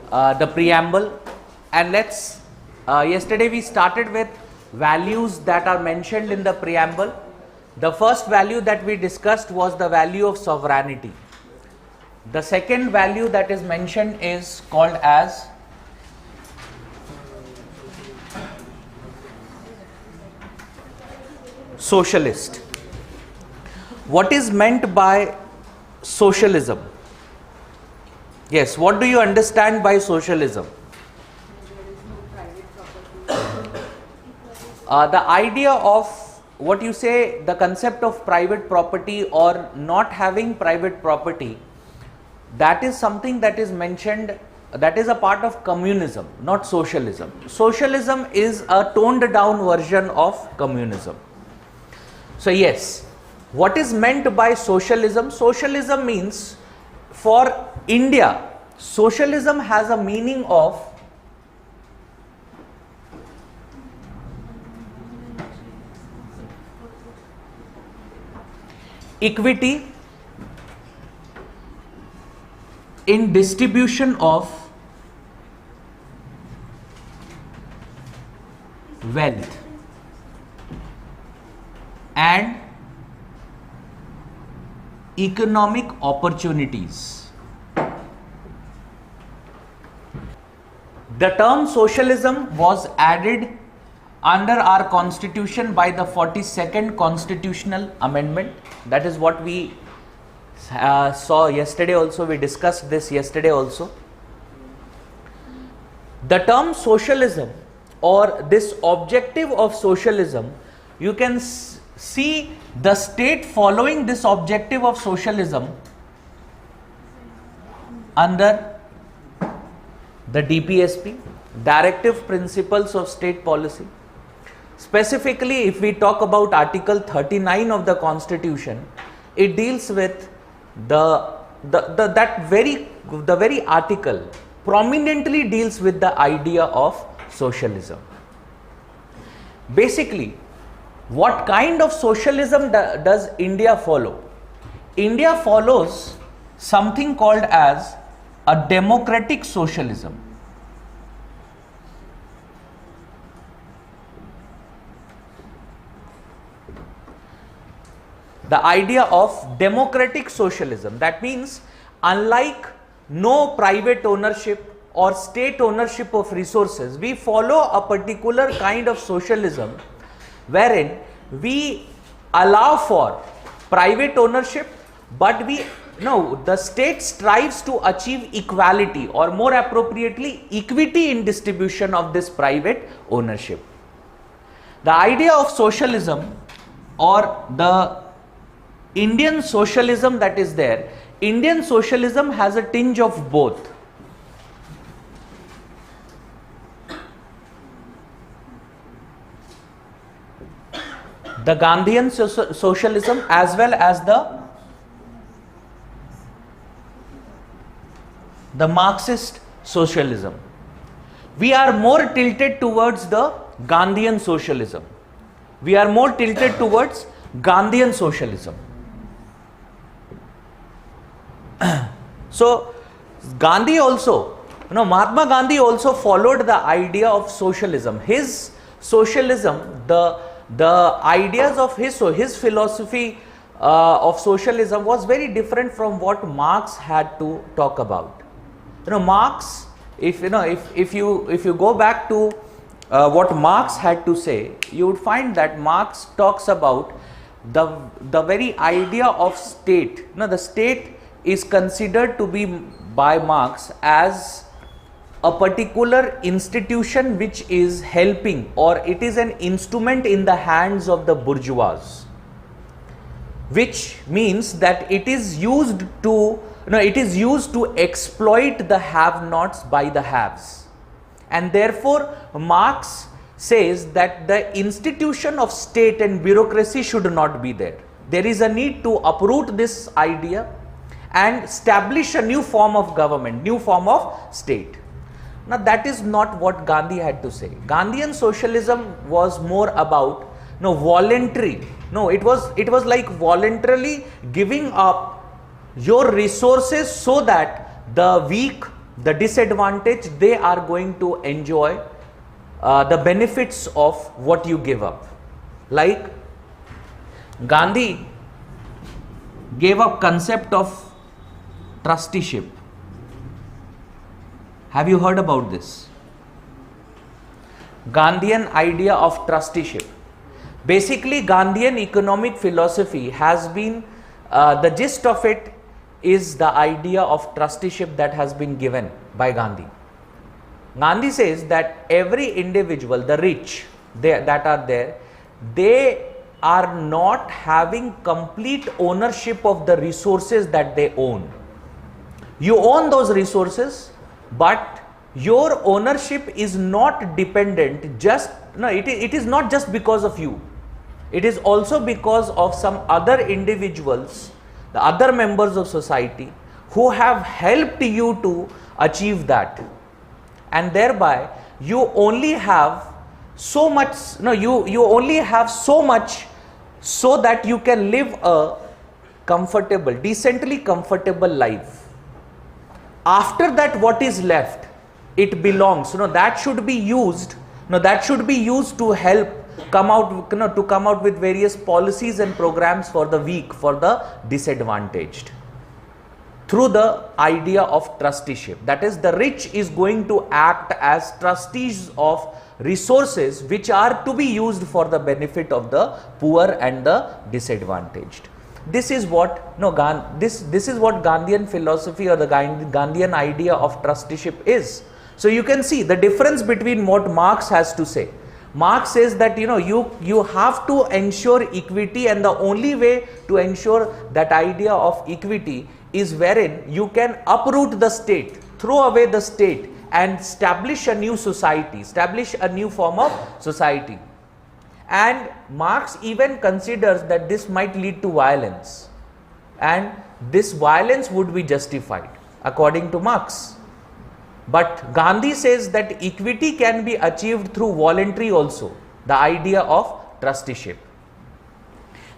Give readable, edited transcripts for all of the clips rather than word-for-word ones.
the preamble, and let's yesterday we started with values that are mentioned in the preamble. The first value that we discussed was the value of sovereignty. The second value that is mentioned is called as socialist. What is meant by socialism? Yes, what do you understand by socialism? The idea of what you say, the concept of private property or not having private property, that is something that is mentioned, that is a part of communism, not socialism. Socialism is a toned down version of communism. So yes, what is meant by socialism? Socialism means, for India, socialism has a meaning of equity in distribution of wealth and economic opportunities. The term socialism was added under our constitution by the 42nd constitutional amendment. That is what we saw yesterday also, we discussed this yesterday also. The term socialism or this objective of socialism, you can see the state following this objective of socialism under the DPSP, Directive Principles of State Policy. Specifically, if we talk about Article 39 of the Constitution, it deals with the very article prominently deals with the idea of socialism. Basically, what kind of socialism does India follow? India follows something called as a democratic socialism. The idea of democratic socialism, that means unlike no private ownership or state ownership of resources, we follow a particular kind of socialism wherein we allow for private ownership, but the state strives to achieve equality, or more appropriately equity in distribution of this private ownership. The idea of socialism or the Indian socialism that is there, Indian socialism has a tinge of both. The Gandhian socialism as well as the Marxist socialism. We are more tilted towards the Gandhian socialism. We are more tilted towards Gandhian socialism. So Gandhi also, Mahatma Gandhi also followed the idea of socialism. His socialism, the ideas of his philosophy of socialism was very different from what Marx had to talk about. Marx, if you go back to what Marx had to say, you would find that Marx talks about the very idea of state. The state is considered to be by Marx as a particular institution which is helping, or it is an instrument in the hands of the bourgeois, which means that it is used to exploit the have-nots by the haves. And therefore Marx says that the institution of state and bureaucracy should not be there. There is a need to uproot this idea and establish a new form of government, new form of state. Now that is not what Gandhi had to say. Gandhian socialism was more about voluntary. It was like voluntarily giving up your resources so that the weak the disadvantaged, they are going to enjoy the benefits of what you give up. Like Gandhi gave up concept of trusteeship. Have you heard about this? Gandhian idea of trusteeship. Basically, Gandhian economic philosophy has been, the gist of it is the idea of trusteeship that has been given by Gandhi. Gandhi says that every individual, the rich that are there, they are not having complete ownership of the resources that they own. You own those resources, but your ownership is not dependent just, no, it is not just because of you. It is also because of some other individuals, the other members of society who have helped you to achieve that. And thereby you only have so much, you only have so much so that you can live a comfortable, decently comfortable life. After that, what is left, it belongs, that should be used, that should be used to help come out with various policies and programs for the weak, for the disadvantaged, through the idea of trusteeship. That is, the rich is going to act as trustees of resources which are to be used for the benefit of the poor and the disadvantaged. This is what this is what Gandhian philosophy or the Gandhian idea of trusteeship is. So you can see the difference between what Marx has to say. Marx says that you have to ensure equity, and the only way to ensure that idea of equity is wherein you can uproot the state, throw away the state, and establish a new society, establish a new form of society. And Marx even considers that this might lead to violence, and this violence would be justified according to Marx. But Gandhi says that equity can be achieved through voluntary also, the idea of trusteeship.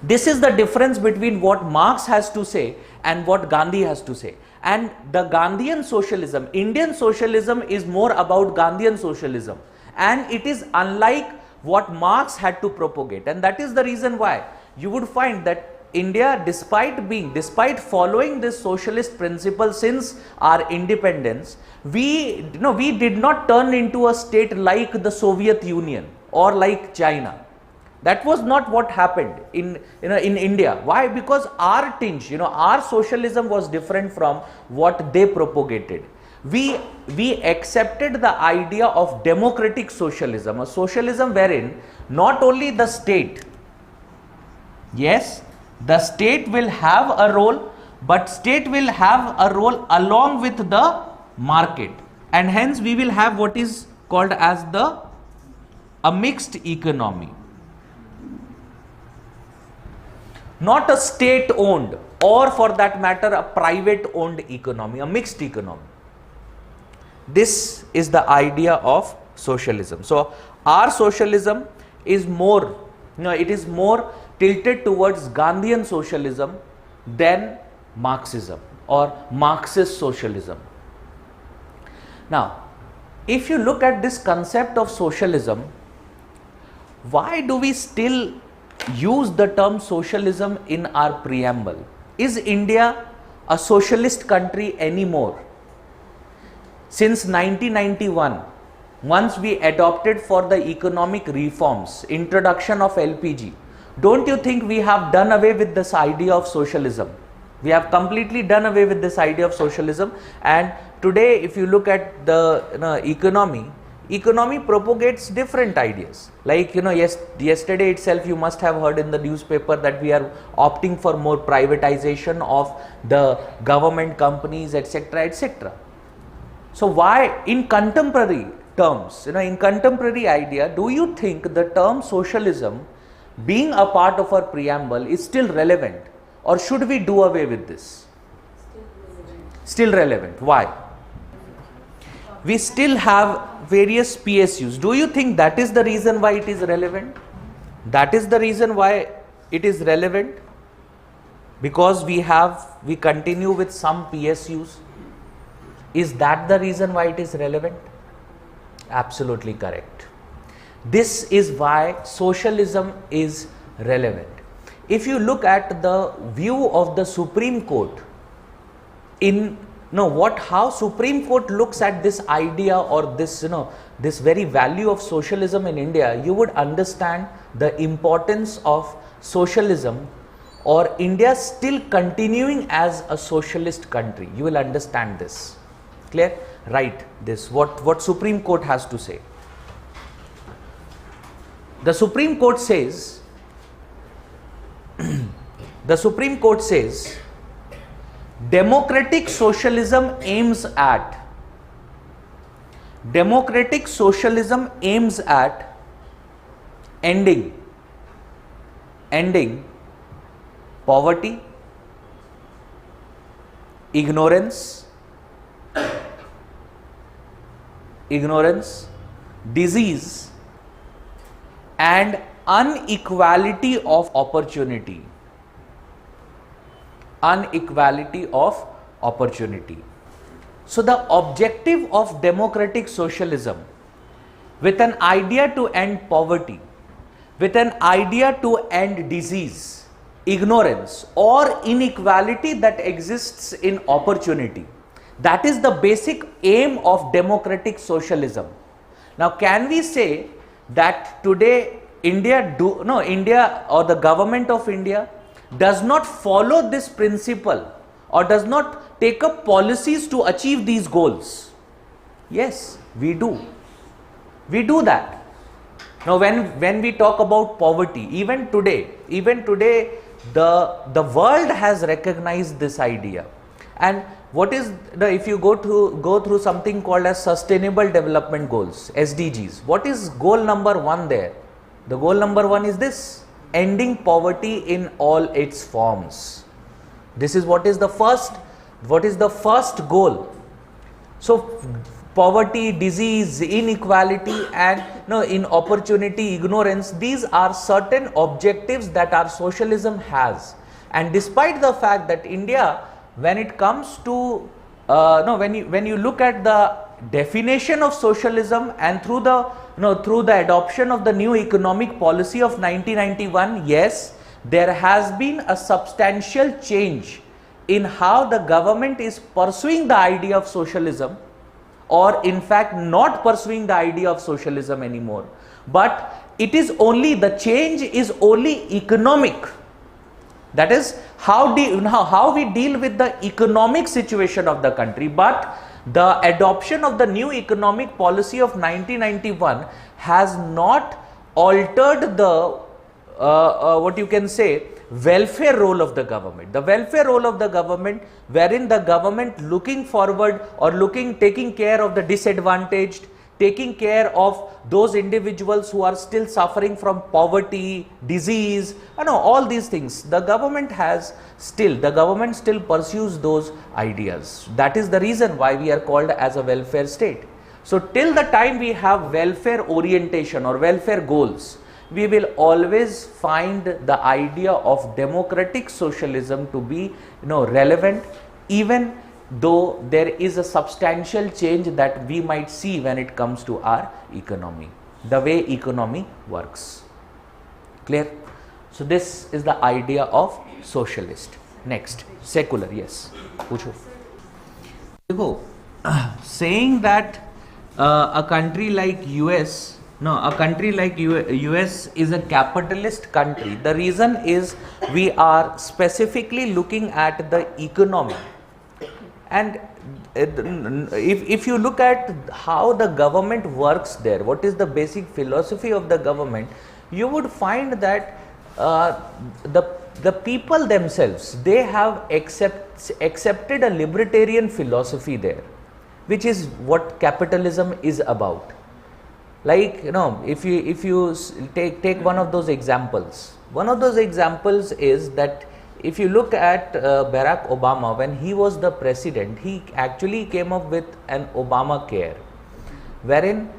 This is the difference between what Marx has to say and what Gandhi has to say. And the Gandhian socialism, Indian socialism, is more about Gandhian socialism, and it is unlike what Marx had to propagate. And that is the reason why you would find that India, despite following this socialist principle since our independence, we did not turn into a state like the Soviet Union or like China. That was not what happened in India. Why? Because our tinge, our socialism was different from what they propagated. We accepted the idea of democratic socialism, a socialism wherein not only the state, yes, the state will have a role, but state will have a role along with the market, and hence we will have what is called as a mixed economy. Not a state owned, or for that matter a private owned economy, a mixed economy. This is the idea of socialism. So our socialism is more, it is more tilted towards Gandhian socialism than Marxism or Marxist socialism. Now, if you look at this concept of socialism, why do we still use the term socialism in our preamble? Is India a socialist country anymore? Since 1991, once we adopted for the economic reforms, introduction of LPG, don't you think we have done away with this idea of socialism? We have completely done away with this idea of socialism. And today, if you look at the economy propagates different ideas. Like, yesterday itself you must have heard in the newspaper that we are opting for more privatization of the government companies, etc., etc. So why, in contemporary terms, in contemporary idea, do you think the term socialism being a part of our preamble is still relevant, or should we do away with this? Still relevant. Why? We still have various PSUs. Do you think that is the reason why it is relevant? That is the reason why it is relevant? Because we continue with some PSUs. Is that the reason why it is relevant? Absolutely correct. This is why socialism is relevant. If you look at the view of the Supreme Court how Supreme Court looks at this idea or this, this very value of socialism in India, you would understand the importance of socialism or India still continuing as a socialist country. You will understand this. Clear? Write this, what Supreme Court has to say. The Supreme Court says, democratic socialism aims at ending poverty, ignorance, disease and inequality of opportunity. So the objective of democratic socialism, with an idea to end poverty, with an idea to end disease, ignorance or inequality that exists in opportunity, that is the basic aim of democratic socialism. Now, can we say that today India or the government of India does not follow this principle or does not take up policies to achieve these goals? Yes, we do. We do that. Now, when we talk about poverty, even today, the world has recognized this idea. And what is if you go through something called as Sustainable Development Goals, SDGs, what is goal number 1 there? The goal number 1 is this: ending poverty in all its forms. This is what is the first goal. So poverty, disease, inequality and inopportunity, ignorance, these are certain objectives that our socialism has. And despite the fact that India, when it comes to when you look at the definition of socialism and through the adoption of the new economic policy of 1991, yes, there has been a substantial change in how the government is pursuing the idea of socialism, or in fact not pursuing the idea of socialism anymore. But it is only, the change is only economic. That is how we deal with the economic situation of the country. But the adoption of the new economic policy of 1991 has not altered the welfare role of the government. The welfare role of the government, wherein the government looking forward or taking care of the disadvantaged, taking care of those individuals who are still suffering from poverty, disease, all these things. The government still pursues those ideas. That is the reason why we are called as a welfare state. So till the time we have welfare orientation or welfare goals, we will always find the idea of democratic socialism to be relevant, even though there is a substantial change that we might see when it comes to our economy, the way economy works. Clear? So this is the idea of socialist. Next, secular. Yes, pucho. Saying that a country like US is a capitalist country, the reason is we are specifically looking at the economy. And if you look at how the government works there, what is the basic philosophy of the government, you would find that the people themselves, they have accepted a libertarian philosophy there, which is what capitalism is about. Like, if you take one of those examples is that if you look at Barack Obama, when he was the president, he actually came up with an Obamacare, wherein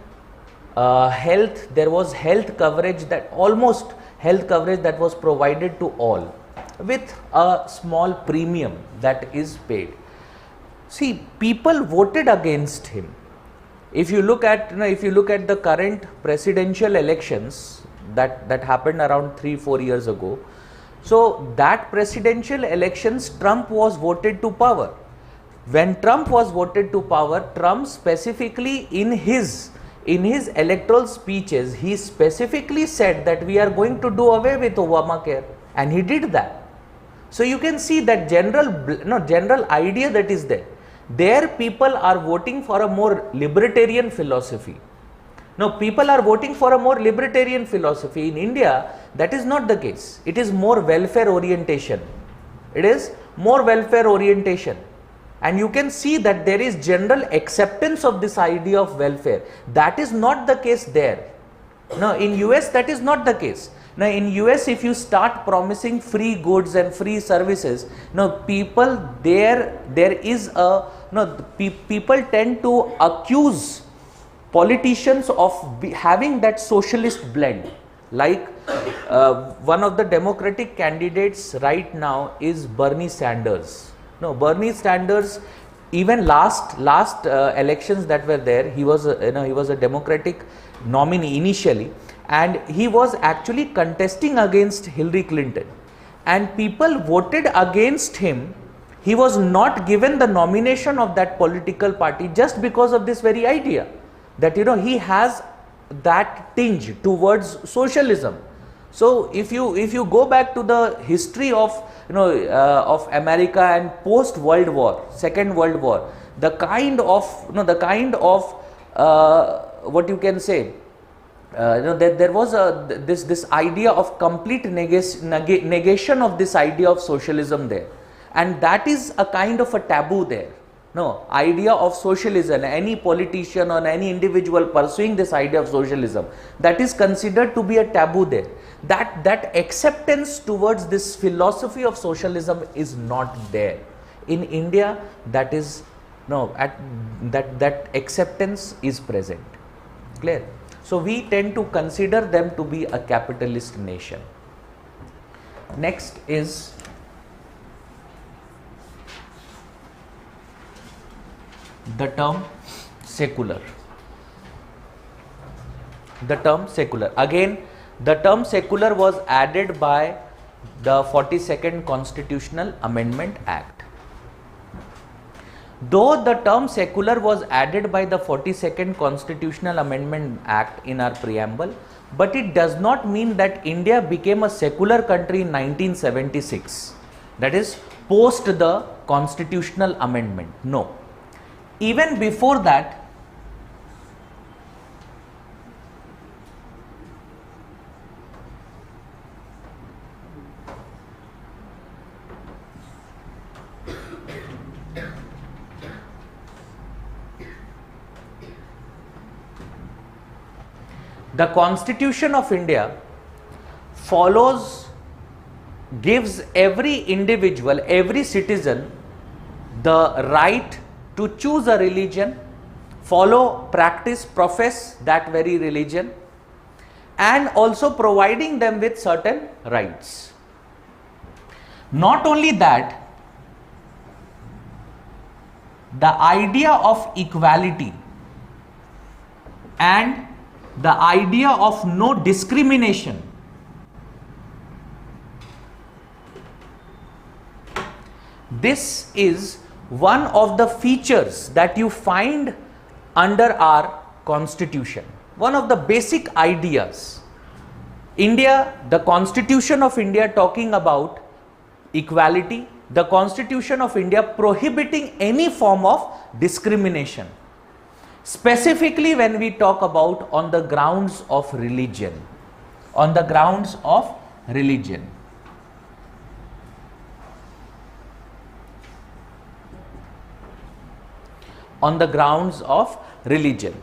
there was health coverage that was provided to all with a small premium that is paid. See, people voted against him. If you look at, if you look at the current presidential elections that happened around 3-4 years ago, so that presidential elections, Trump was voted to power. When Trump was voted to power, Trump specifically in his electoral speeches, he specifically said that we are going to do away with Obamacare, and he did that. So you can see that general idea that is there. There people are voting for a more libertarian philosophy. Now people are voting for a more libertarian philosophy. In India, that is not the case. It is more welfare orientation. It is more welfare orientation. And you can see that there is general acceptance of this idea of welfare. That is not the case there. Now in US, that is not the case. Now in US, if you start promising free goods and free services, now people there is a, people tend to accuse politicians of having that socialist blend. Like one of the Democratic candidates right now is Bernie Sanders. No, Bernie Sanders, even last elections that were there, he was a Democratic nominee initially, and he was actually contesting against Hillary Clinton, and people voted against him. He was not given the nomination of that political party just because of this very idea that he has that tinge towards socialism. So if you go back to the history of of America and post World War, Second World War, the kind of what you can say, there was this idea of complete negation of this idea of socialism there, and that is a kind of a taboo there. No, idea of socialism, any politician or any individual pursuing this idea of socialism, that is considered to be a taboo there. That acceptance towards this philosophy of socialism is not there. In India, that is that acceptance is present. Clear? So we tend to consider them to be a capitalist nation. Next is the term secular. The term secular. Again, the term secular was added by the 42nd Constitutional Amendment Act. Though the term secular was added by the 42nd Constitutional Amendment Act in our preamble, but it does not mean that India became a secular country in 1976. That is post the constitutional amendment. No. Even before that, the Constitution of India gives every individual, every citizen the right to choose a religion, follow, practice, profess that very religion, and also providing them with certain rights. Not only that, the idea of equality and the idea of no discrimination, this is one of the features that you find under our constitution. One of the basic ideas. India, the Constitution of India talking about equality, the Constitution of India prohibiting any form of discrimination. Specifically when we talk about on the grounds of religion. On the grounds of religion. On the grounds of religion.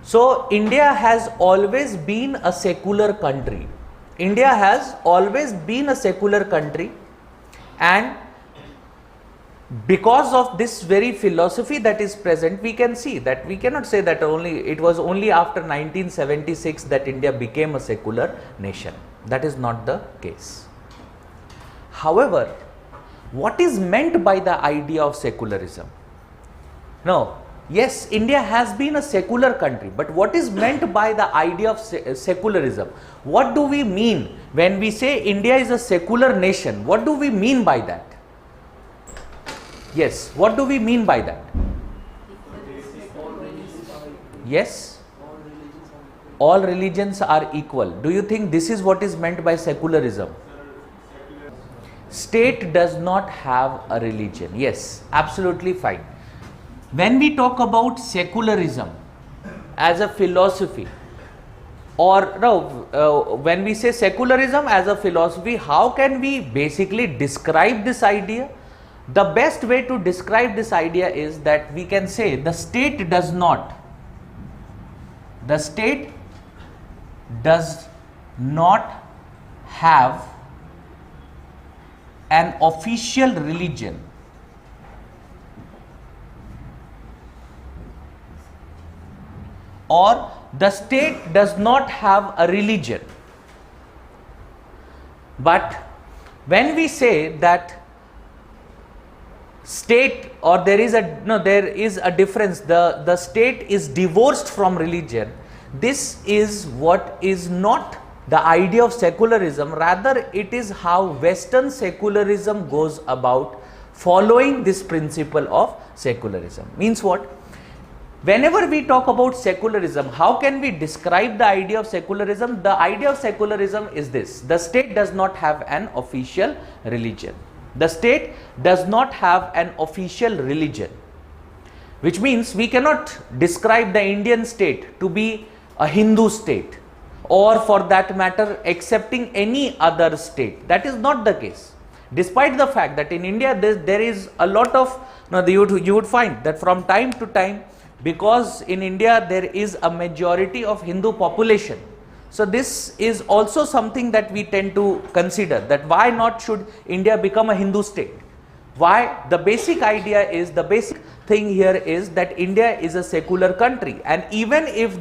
So India has always been a secular country. India has always been a secular country, and because of this very philosophy that is present, we can see that we cannot say that it was only after 1976 that India became a secular nation. That is not the case. However, what is meant by the idea of secularism? No, yes, India has been a secular country, but what is meant by the idea of secularism? What do we mean when we say India is a secular nation? What do we mean by that? Yes, what do we mean by that? Yes, all religions are equal. Do you think this is what is meant by secularism? State does not have a religion. Yes, absolutely fine. When we talk about secularism as a philosophy, or no, when we say secularism as a philosophy, how can we basically describe this idea? The best way to describe this idea is that we can say the state does not have an official religion, or the state does not have a religion. But when we say that state, or there is a difference, the state is divorced from religion, this is what is not the idea of secularism. Rather, it is how Western secularism goes about following this principle of secularism. Means what? Whenever we talk about secularism, how can we describe the idea of secularism? The idea of secularism is this: the state does not have an official religion. The state does not have an official religion, which means we cannot describe the Indian state to be a Hindu state, or for that matter accepting any other state. That is not the case. Despite the fact that in India there is a lot of, you would find that from time to time, because in India there is a majority of Hindu population. So this is also something that we tend to consider, that why not should India become a Hindu state? Why? The basic idea is, the basic thing here is that India is a secular country, and even if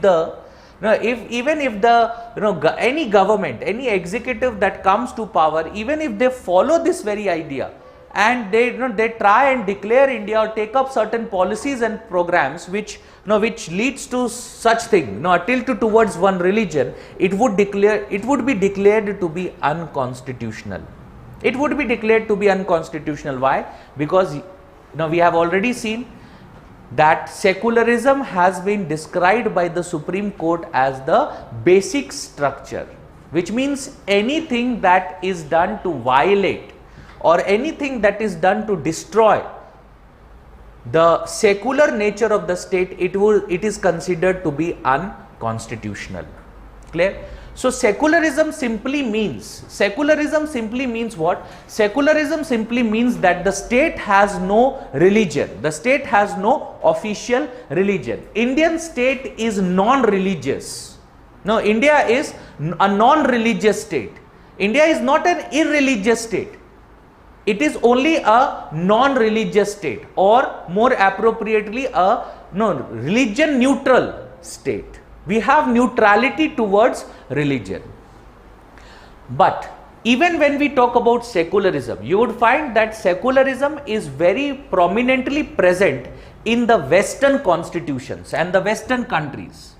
any government, any executive that comes to power, even if they follow this very idea and they try and declare India or take up certain policies and programs which leads to such thing, a tilt towards one religion, it would be declared to be unconstitutional. It would be declared to be unconstitutional. Why? Because we have already seen that secularism has been described by the Supreme Court as the basic structure, which means anything that is done to violate or anything that is done to destroy the secular nature of the state, it is considered to be unconstitutional. Clear? So secularism simply means what? Secularism simply means that the state has no religion. The state has no official religion. Indian state is non-religious. No, India is a non-religious state. India is not an irreligious state. It is only a non-religious state, or more appropriately a religion neutral state. We have neutrality towards religion. But even when we talk about secularism, you would find that secularism is very prominently present in the Western constitutions and the Western countries.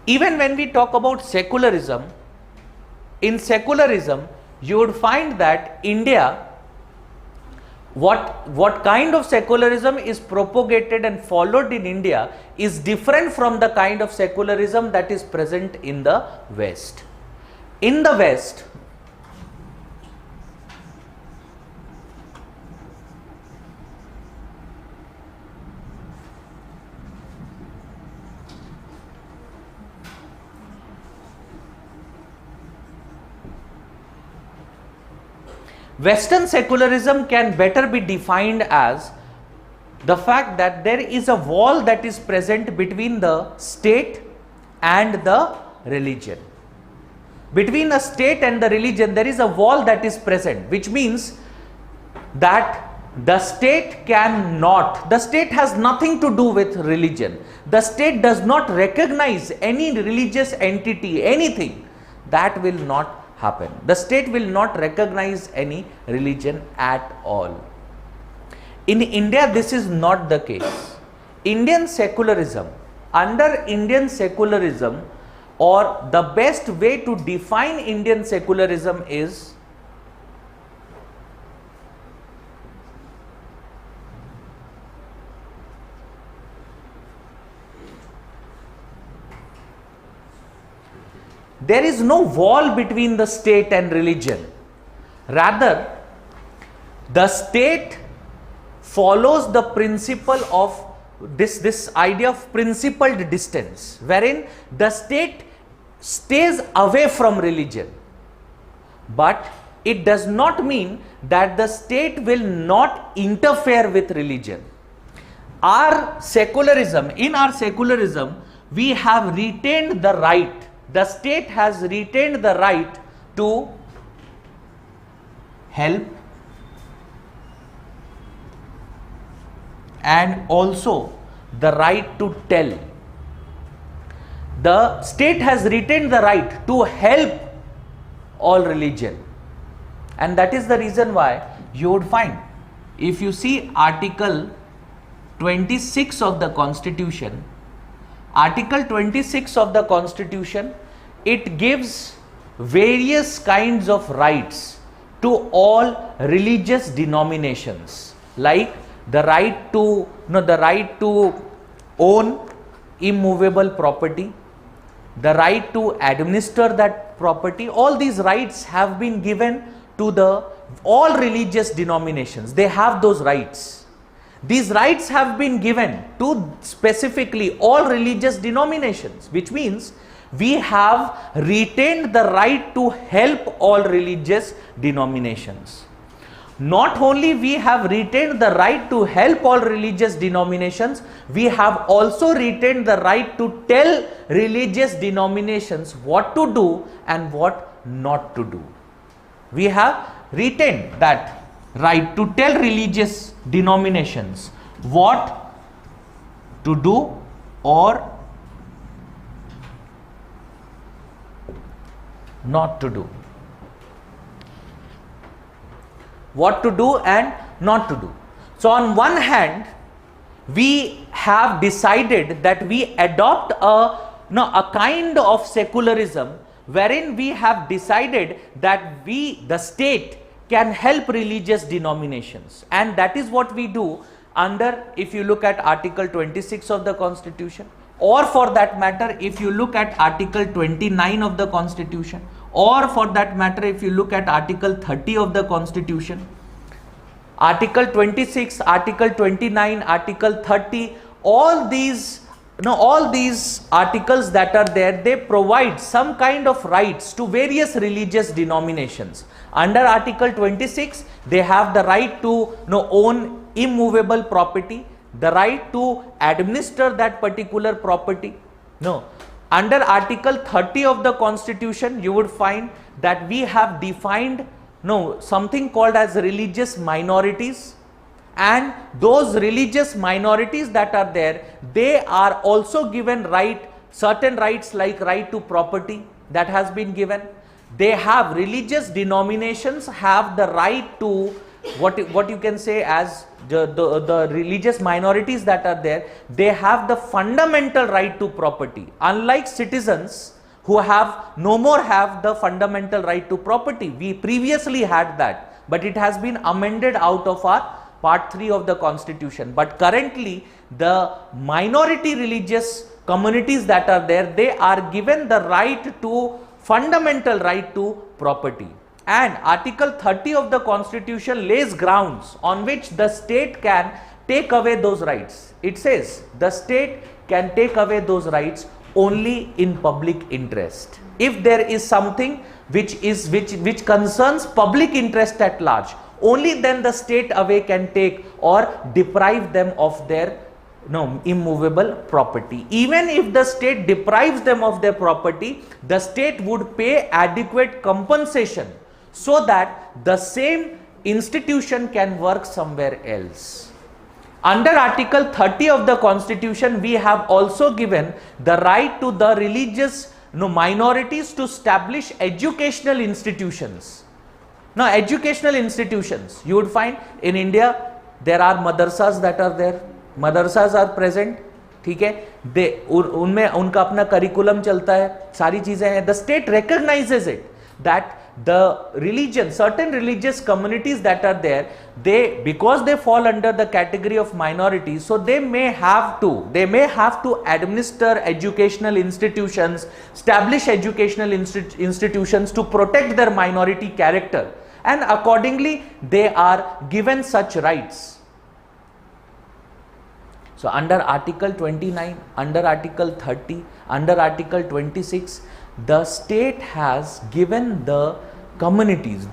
Even when we talk about secularism, in secularism, you would find that India, what kind of secularism is propagated and followed in India is different from the kind of secularism that is present in the West. In the West, Western secularism can better be defined as the fact that there is a wall that is present between the state and the religion. Between the state and the religion, there is a wall that is present, which means that The state cannot, the state has nothing to do with religion. The state does not recognize any religious entity, anything. That will not happen. The state will not recognize any religion at all. In India, this is not the case. Indian secularism, under Indian secularism, or the best way to define Indian secularism is there is no wall between the state and religion. Rather, the state follows the principle of this idea of principled distance, wherein the state stays away from religion. But it does not mean that the state will not interfere with religion. Our secularism, in our secularism, we have retained the right, the state has retained the right to help and also the right to tell. The state has retained the right to help all religion, and that is the reason why you would find, if you see Article 26 of the Constitution, Article 26 of the Constitution, it gives various kinds of rights to all religious denominations, like the right to own immovable property, the right to administer that property. All these rights have been given to all religious denominations. They have those rights. These rights have been given to specifically all religious denominations, which means we have retained the right to help all religious denominations. Not only we have retained the right to help all religious denominations, we have also retained the right to tell religious denominations what to do and what not to do. We have retained that right to tell religious denominations what to do or not to do. What to do and not to do. So on one hand, we have decided that we adopt a kind of secularism wherein we have decided that the state can help religious denominations, and that is what we do under, if you look at Article 26 of the Constitution, or for that matter if you look at Article 29 of the Constitution, or for that matter if you look at Article 30 of the Constitution. Article 26, Article 29, Article 30, all these articles that are there, they provide some kind of rights to various religious denominations. Under Article 26, they have the right to own immovable property, the right to administer that particular property. Under Article 30 of the Constitution, you would find that we have defined something called as religious minorities, and those religious minorities that are there, they are also given certain rights like right to property that has been given. They have, religious denominations have the right to what you can say as the religious minorities that are there, they have the fundamental right to property, unlike citizens who no more have the fundamental right to property. We previously had that, but it has been amended out of our Part 3 of the Constitution. But currently, the minority religious communities that are there, they are given the fundamental right to property. And Article 30 of the Constitution lays grounds on which the state can take away those rights. It says the state can take away those rights only in public interest. If there is something which concerns public interest at large, only then the state can take or deprive them of their immovable property. Even if the state deprives them of their property, the state would pay adequate compensation so that the same institution can work somewhere else. Under Article 30 of the Constitution, we have also given the right to the religious minorities to establish educational institutions. Now, educational institutions, you would find in India, there are madrasas that are there. Madrasas are present. ठीक है, दे उनमें उनका अपना curriculum चलता है, सारी चीजें हैं. The state recognizes it that the religion, certain religious communities that are there, they, because they fall under the category of minorities, so they may have to administer educational institutions, establish educational institutions to protect their minority character, and accordingly they are given such rights. So under Article 29, under Article 30, under Article 26, the state has given the communities,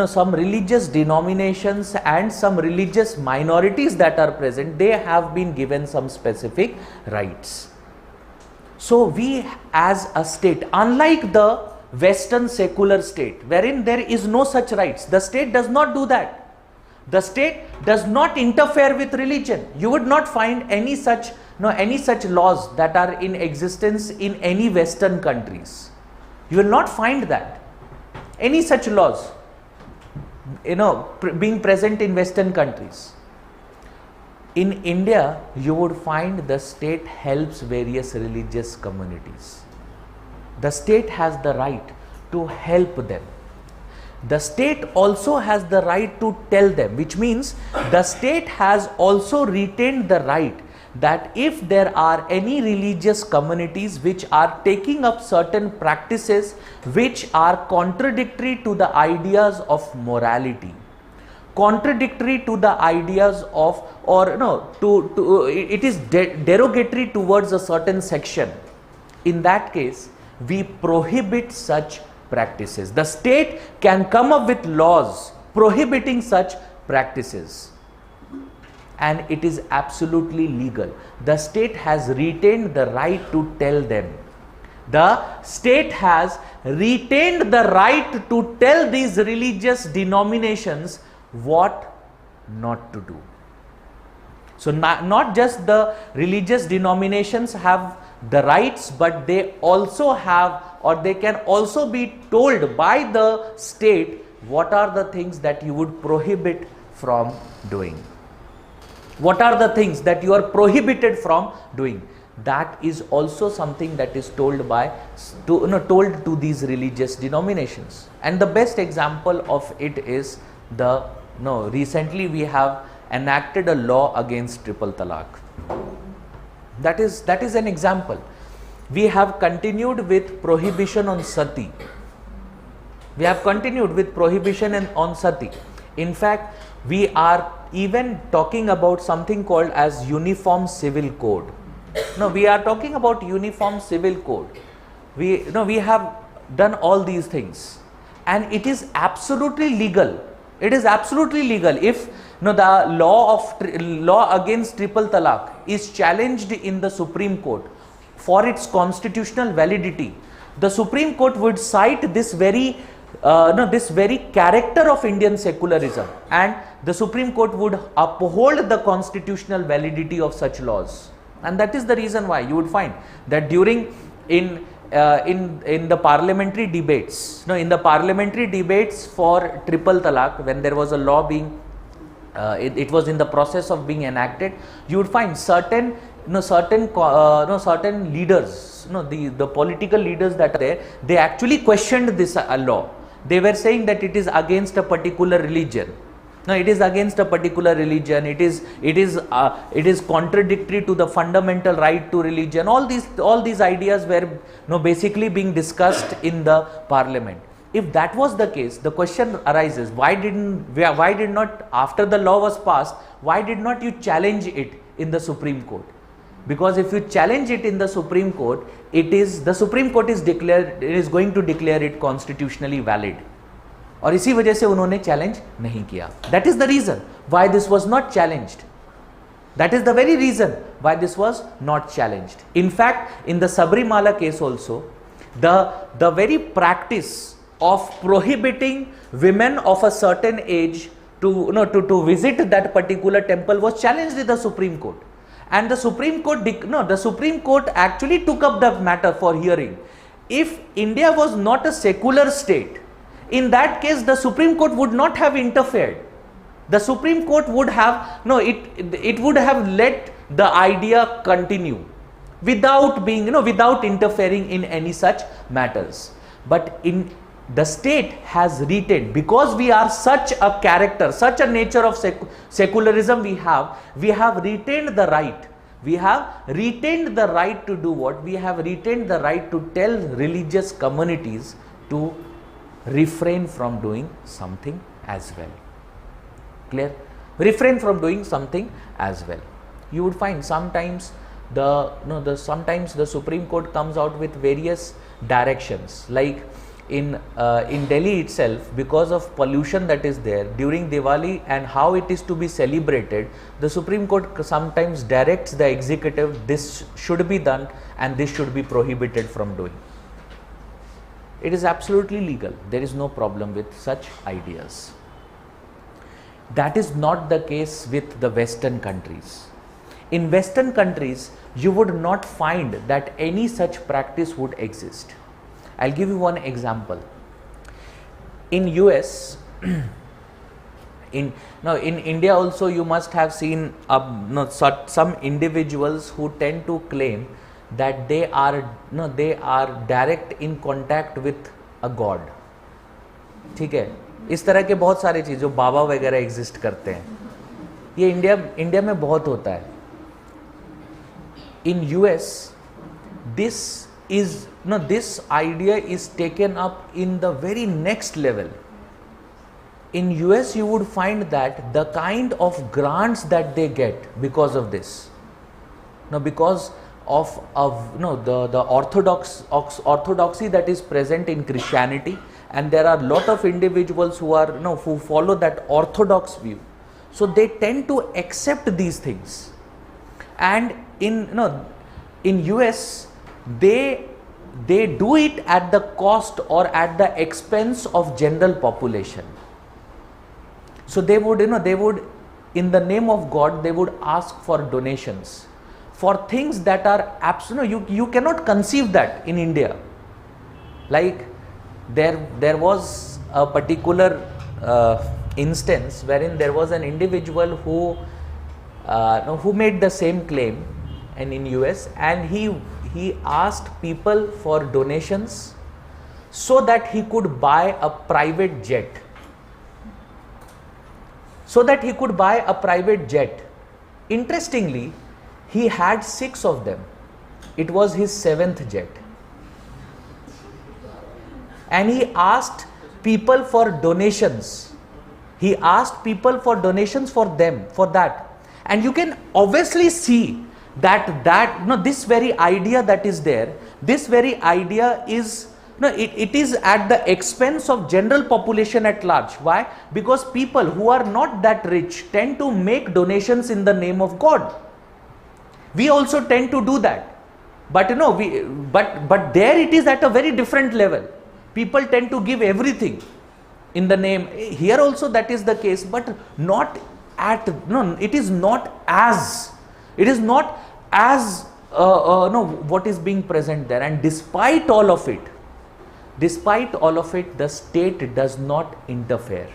some religious denominations and some religious minorities that are present, they have been given some specific rights. So we as a state, unlike the Western secular state, wherein there is no such rights, the state does not do that. The state does not interfere with religion. You would not find any such laws that are in existence in any Western countries. You will not find that. Any such laws, being present in Western countries. In India, you would find the state helps various religious communities. The state has the right to help them. The state also has the right to tell them, which means the state has also retained the right that if there are any religious communities which are taking up certain practices which are contradictory to the ideas of morality, contradictory to the ideas of, or it is derogatory towards a certain section, in that case we prohibit such practices. The state can come up with laws prohibiting such practices, and it is absolutely legal. The state has retained the right to tell them. The state has retained the right to tell these religious denominations what not to do. So not just the religious denominations have the rights, but they also have, or they can also be told by the state what are the things that you would prohibit from doing. What are the things that you are prohibited from doing? That is also something that is told to these religious denominations. And the best example of it is recently we have enacted a law against triple talaq. That is an example. We have continued with prohibition on sati. We have continued with prohibition on sati. In fact, we are even talking about something called as Uniform Civil Code. No, we are talking about Uniform Civil Code. We have done all these things, and it is absolutely legal. It is absolutely legal. If the law against triple talaq is challenged in the Supreme Court for its constitutional validity, the Supreme Court would cite this very character of Indian secularism, and the Supreme Court would uphold the constitutional validity of such laws. And that is the reason why you would find that during in the parliamentary debates, for triple talaq, when there was a law being it was in the process of being enacted, you would find certain leaders, the political leaders that are there, they actually questioned this law. They were saying that it is against a particular religion. No, it is against a particular religion. It is contradictory to the fundamental right to religion. All these ideas were basically being discussed in the parliament. If that was the case, the question arises: why did not, after the law was passed, why did not you challenge it in the Supreme Court? Because if you challenge it in the Supreme Court, the Supreme Court is going to declare it constitutionally valid. और इसी वजह से उन्होंने challenge नहीं किया. That is the reason why this was not challenged. That is the very reason why this was not challenged. In fact, in the Sabrimala case also, the very practice of prohibiting women of a certain age to visit that particular temple was challenged in the Supreme Court, and the Supreme Court actually took up the matter for hearing. If India was not a secular state, in that case the Supreme Court would not have interfered. The Supreme Court would have it would have let the idea continue without being without interfering in any such matters. But in the state has retained, because we are such a character, such a nature of secularism we have retained the right. We have retained the right to do what? We have retained the right to tell religious communities to refrain from doing something as well. Clear? Refrain from doing something as well. You would find sometimes sometimes the Supreme Court comes out with various directions, like in Delhi itself, because of pollution that is there during Diwali and how it is to be celebrated, the Supreme Court sometimes directs the executive, this should be done and this should be prohibited from doing. It is absolutely legal. There is no problem with such ideas. That is not the case with the Western countries. In Western countries, you would not find that any such practice would exist. I'll give you one example. In US, in India also, you must have seen some individuals who tend to claim that they are direct in contact with a god. ठीक है, इस तरह के बहुत सारे चीज़ जो बाबा वगैरह exist करते हैं, ये इंडिया में बहुत होता है. In US, this idea is taken up in the very next level. In US, you would find that the kind of grants that they get because of this, because of the orthodoxy that is present in Christianity, and there are a lot of individuals who follow that orthodox view, so they tend to accept these things. And in US, they do it at the cost or at the expense of general population. So they would in the name of God, they would ask for donations for things that are absolute. You cannot conceive that in India. Like there was a particular instance wherein there was an individual who made the same claim, and in US, and he asked people for donations so that he could buy a private jet. Interestingly, he had 6 of them. It was his 7th jet. And he asked people for donations. He asked people for donations for that. And you can obviously see that this very idea that is there, this very idea is it is at the expense of general population at large. Why? Because people who are not that rich tend to make donations in the name of God. We also tend to do that, but but there it is at a very different level. People tend to give everything in the name. Here also that is the case, but not at it is not as what is being present there. And despite all of it, the state does not interfere.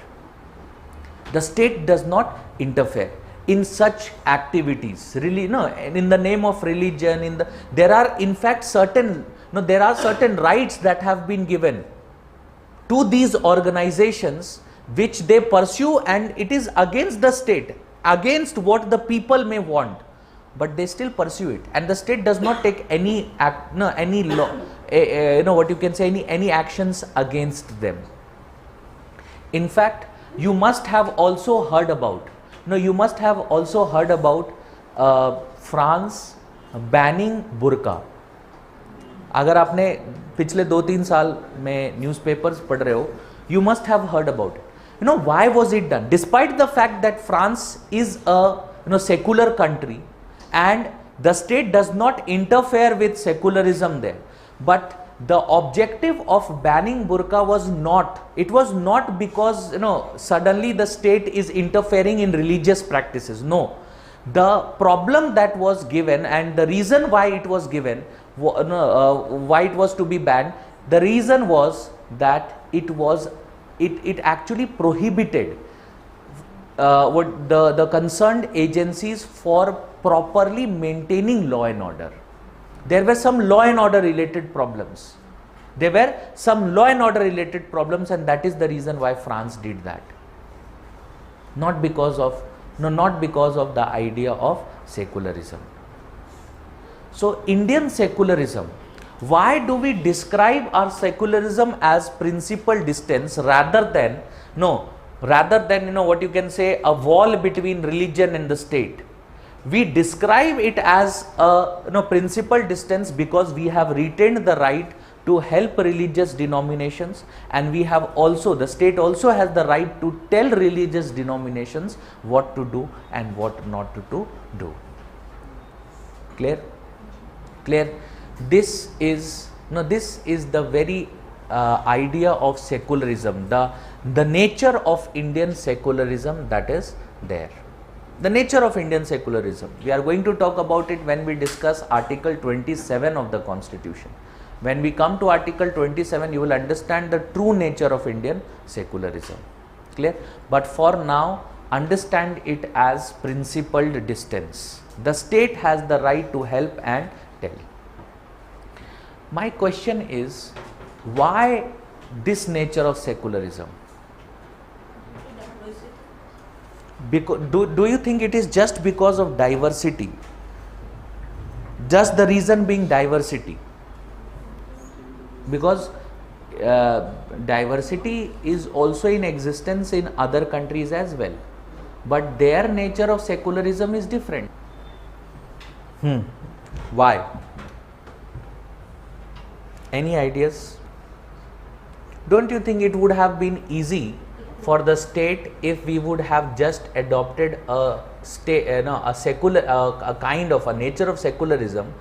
The state does not interfere in such activities. Really, in the name of religion, there are in fact certain rights that have been given to these organizations which they pursue, and it is against the state, against what the people may want, but they still pursue it, and the state does not take any actions against them. In fact, you must have also heard about France banning burqa. अगर आपने पिछले 2-3 साल में newspapers पढ़ रहे हो, you must have heard about it. Why was it done? Despite the fact that France is a secular country and the state does not interfere with secularism there, but the objective of banning burqa was not, it was not because, you know, suddenly the state is interfering in religious practices. No, the problem that was given and the reason why it was given, why it was to be banned, the reason was that it actually prohibited what the concerned agencies for properly maintaining law and order. There were some law and order related problems. There were some law and order related problems, and that is the reason why France did that. Not because of, no, not because of the idea of secularism. So Indian secularism, why do we describe our secularism as principal distance rather than, you know, what you can say, a wall between religion and the state? We describe it as a, you know, principal distance because we have retained the right to help religious denominations, and we have also, the state also has the right to tell religious denominations what to do and what not to do. Clear? Clear? This is, this is the very idea of secularism, the nature of Indian secularism that is there. The nature of Indian secularism. We are going to talk about it when we discuss Article 27 of the Constitution. When we come to Article 27, you will understand the true nature of Indian secularism. Clear? But for now, understand it as principled distance. The state has the right to help and tell. My question is, why this nature of secularism? Because, do you think it is just because of diversity? Just the reason being diversity? Because diversity is also in existence in other countries as well, but their nature of secularism is different. Why? Any ideas? Don't you think it would have been easy for the state if we would have just adopted a secular, a kind of a nature of secularism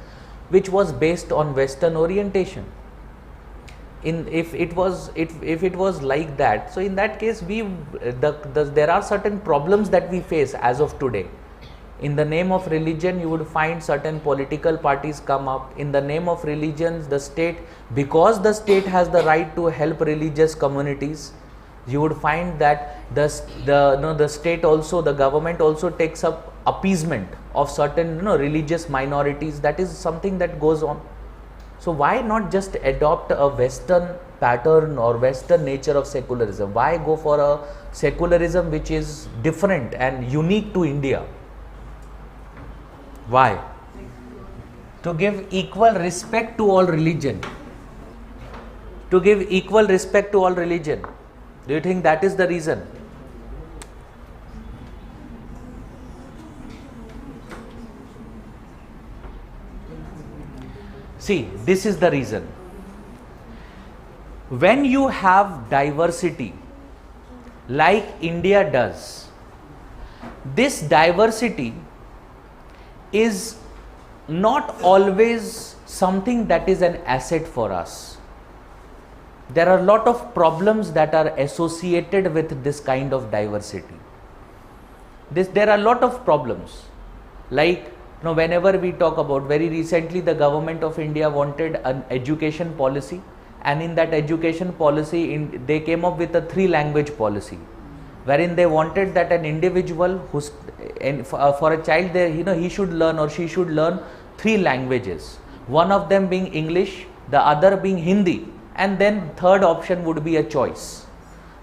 which was based on Western orientation? If it was like that, so in that case there are certain problems that we face as of today. In the name of religion, you would find certain political parties come up. In the name of religions, the state, because the state has the right to help religious communities, you would find that the state also, the government also takes up appeasement of certain religious minorities. That is something that goes on. So why not just adopt a Western pattern or Western nature of secularism? Why go for a secularism which is different and unique to India? Why? To give equal respect to all religion. To give equal respect to all religion. Do you think that is the reason? See, this is the reason. When you have diversity, like India does, this diversity is not always something that is an asset for us. There are a lot of problems that are associated with this kind of diversity. There are a lot of problems. Like, whenever we talk about, very recently the government of India wanted an education policy, and in that education policy they came up with a 3-language policy, wherein they wanted that an individual for a child there, he should learn or she should learn 3 languages, one of them being English, the other being Hindi, and then third option would be a choice.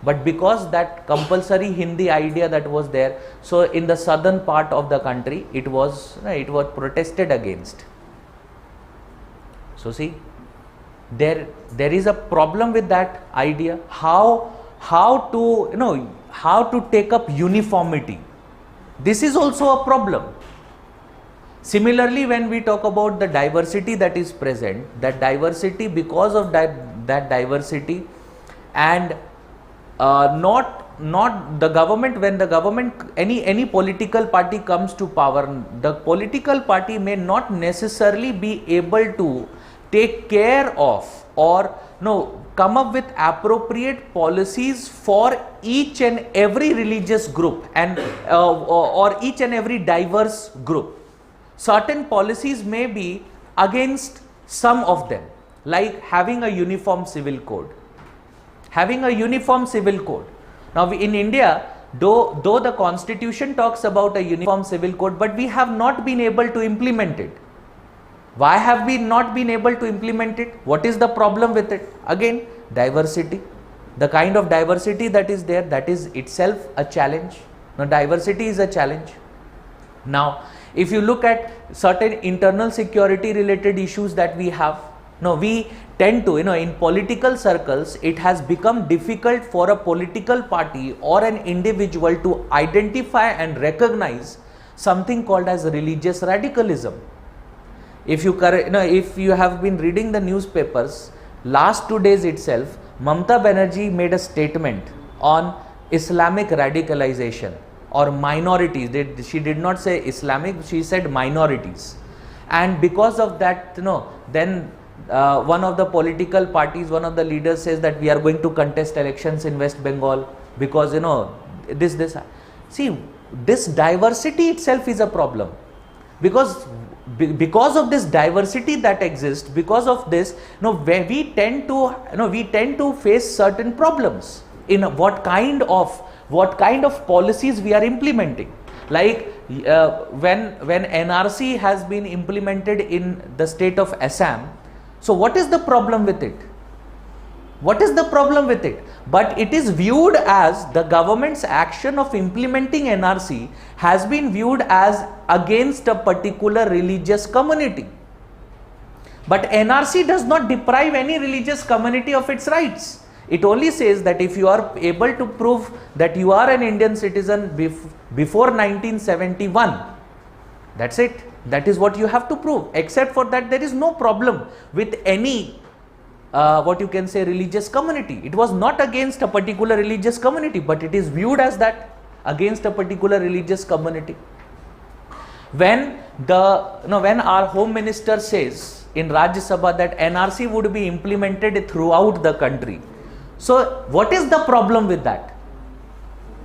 But because that compulsory Hindi idea that was there, so in the southern part of the country it was protested against. So see, there is a problem with that idea. How to take up uniformity. This is also a problem. Similarly, when we talk about the diversity that is present, that diversity, because of that diversity, and not the government, when the government, any political party comes to power, the political party may not necessarily be able to take care of or no, come up with appropriate policies for each and every religious group and or each and every diverse group. Certain policies may be against some of them, like having a uniform civil code. Having a uniform civil code. Now in India, though the constitution talks about a uniform civil code, but we have not been able to implement it. Why have we not been able to implement it? What is the problem with it? Again, diversity. The kind of diversity that is there, that is itself a challenge. Now diversity is a challenge. Now if you look at certain internal security related issues that we have, no, we tend to, in political circles, it has become difficult for a political party or an individual to identify and recognize something called as religious radicalism. If you have been reading the newspapers, last 2 days itself, Mamata Banerjee made a statement on Islamic radicalization or minorities. She did not say Islamic, she said minorities. And because of that, then one of the political parties, one of the leaders says that we are going to contest elections in West Bengal because this. See, this diversity itself is a problem, because of this diversity that exists, because of this, where we tend to face certain problems in what kind of policies we are implementing. Like when NRC has been implemented in the state of Assam, so what is the problem with it? What is the problem with it? But it is viewed as the government's action of implementing NRC has been viewed as against a particular religious community. But NRC does not deprive any religious community of its rights. It only says that if you are able to prove that you are an Indian citizen before 1971, that's it. That is what you have to prove. Except for that, there is no problem with any religious community. It was not against a particular religious community, but it is viewed as that, against a particular religious community. When our Home Minister says in Rajya Sabha that NRC would be implemented throughout the country, so what is the problem with that?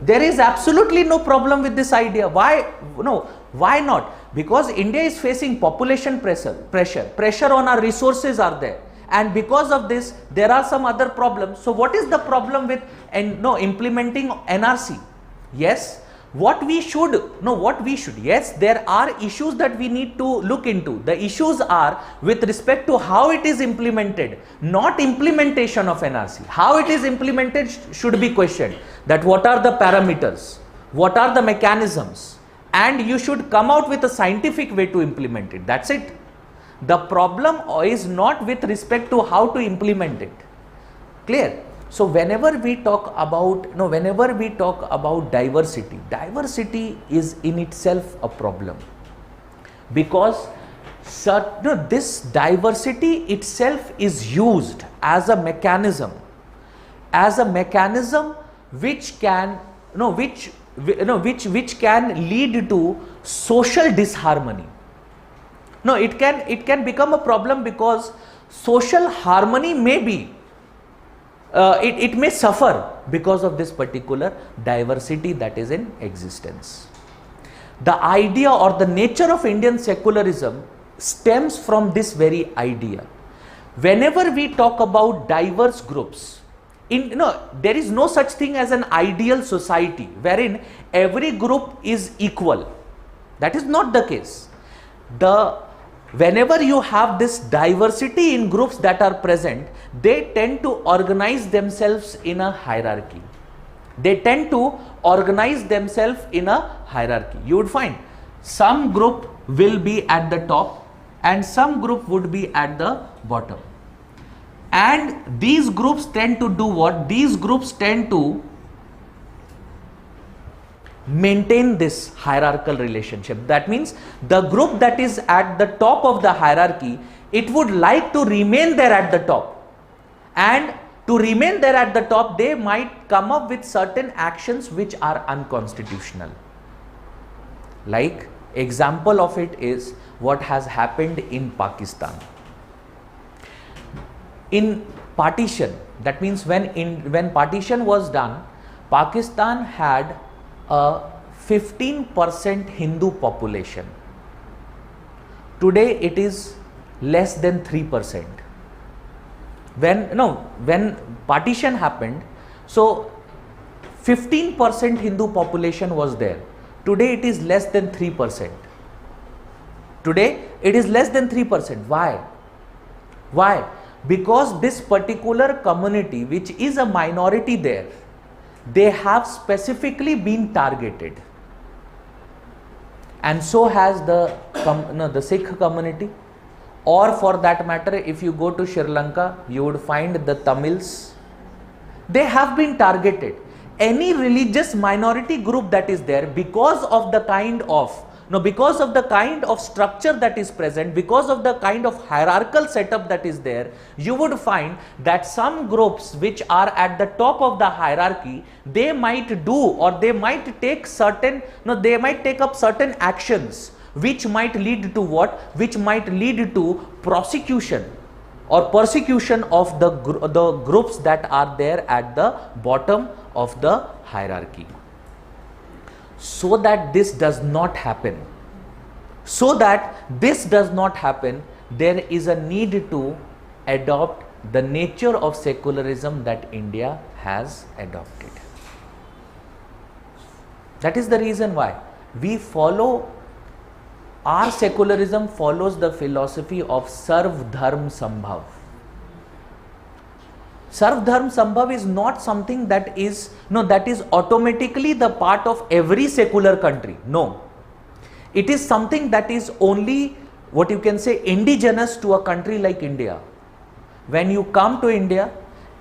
There is absolutely no problem with this idea. Why? No, why not? Because India is facing population pressure on our resources are there. And because of this, there are some other problems. So what is the problem with implementing NRC? Yes, yes, there are issues that we need to look into. The issues are with respect to how it is implemented, not implementation of NRC. How it is implemented should be questioned. That what are the parameters, what are the mechanisms, and you should come out with a scientific way to implement it. That's it. The problem is not with respect to how to implement it. Clear? So whenever we talk about diversity is in itself a problem, because this diversity itself is used as a mechanism which can lead to social disharmony. No, it can become a problem because social harmony may be, it may suffer because of this particular diversity that is in existence. The idea or the nature of Indian secularism stems from this very idea. Whenever we talk about diverse groups, there is no such thing as an ideal society wherein every group is equal. That is not the case. Whenever you have this diversity in groups that are present, they tend to organize themselves in a hierarchy. You would find some group will be at the top and some group would be at the bottom. And these groups tend to do what? These groups tend to maintain this hierarchical relationship. That means the group that is at the top of the hierarchy, it would like to remain there at the top, and to remain there at the top, they might come up with certain actions which are unconstitutional. Like example of it is what has happened in Pakistan. in partition, that means when partition was done, Pakistan had a 15% Hindu population. Today it is less than 3%. When partition happened, so 15% Hindu population was there. Today it is less than 3%. Today it is less than 3%. Why? Why? Because this particular community, which is a minority there, they have specifically been targeted. And so has the Sikh community, or for that matter, if you go to Sri Lanka, you would find the Tamils. They have been targeted. Any religious minority group that is there, because of the kind of structure that is present, because of the kind of hierarchical setup that is there, you would find that some groups which are at the top of the hierarchy, they might do, or they might take they might take up certain actions which might lead to what? Which might lead to prosecution or persecution of the groups that are there at the bottom of the hierarchy. So that this does not happen, there is a need to adopt the nature of secularism that India has adopted. That is the reason why our secularism follows the philosophy of Sarv Dharm Sambhav. Sarv Dharm Sambhav is not something that is automatically the part of every secular country. No. It is something that is only, what you can say, indigenous to a country like India. When you come to India,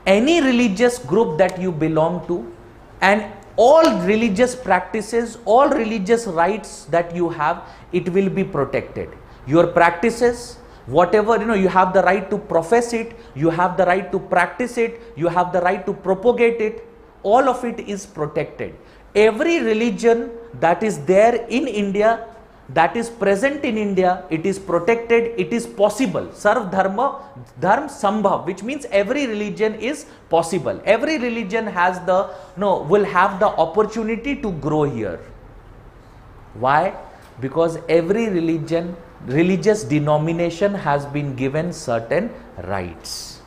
any religious group that you belong to, and all religious practices, all religious rights that you have, it will be protected. Your practices, whatever, you have the right to profess it, you have the right to practice it, you have the right to propagate it, all of it is protected. Every religion that is there in India, that is present in India, it is protected, it is possible. Sarv Dharm Sambhav, which means every religion is possible. Every religion has will have the opportunity to grow here. Why? Because every religious denomination has been given certain rights,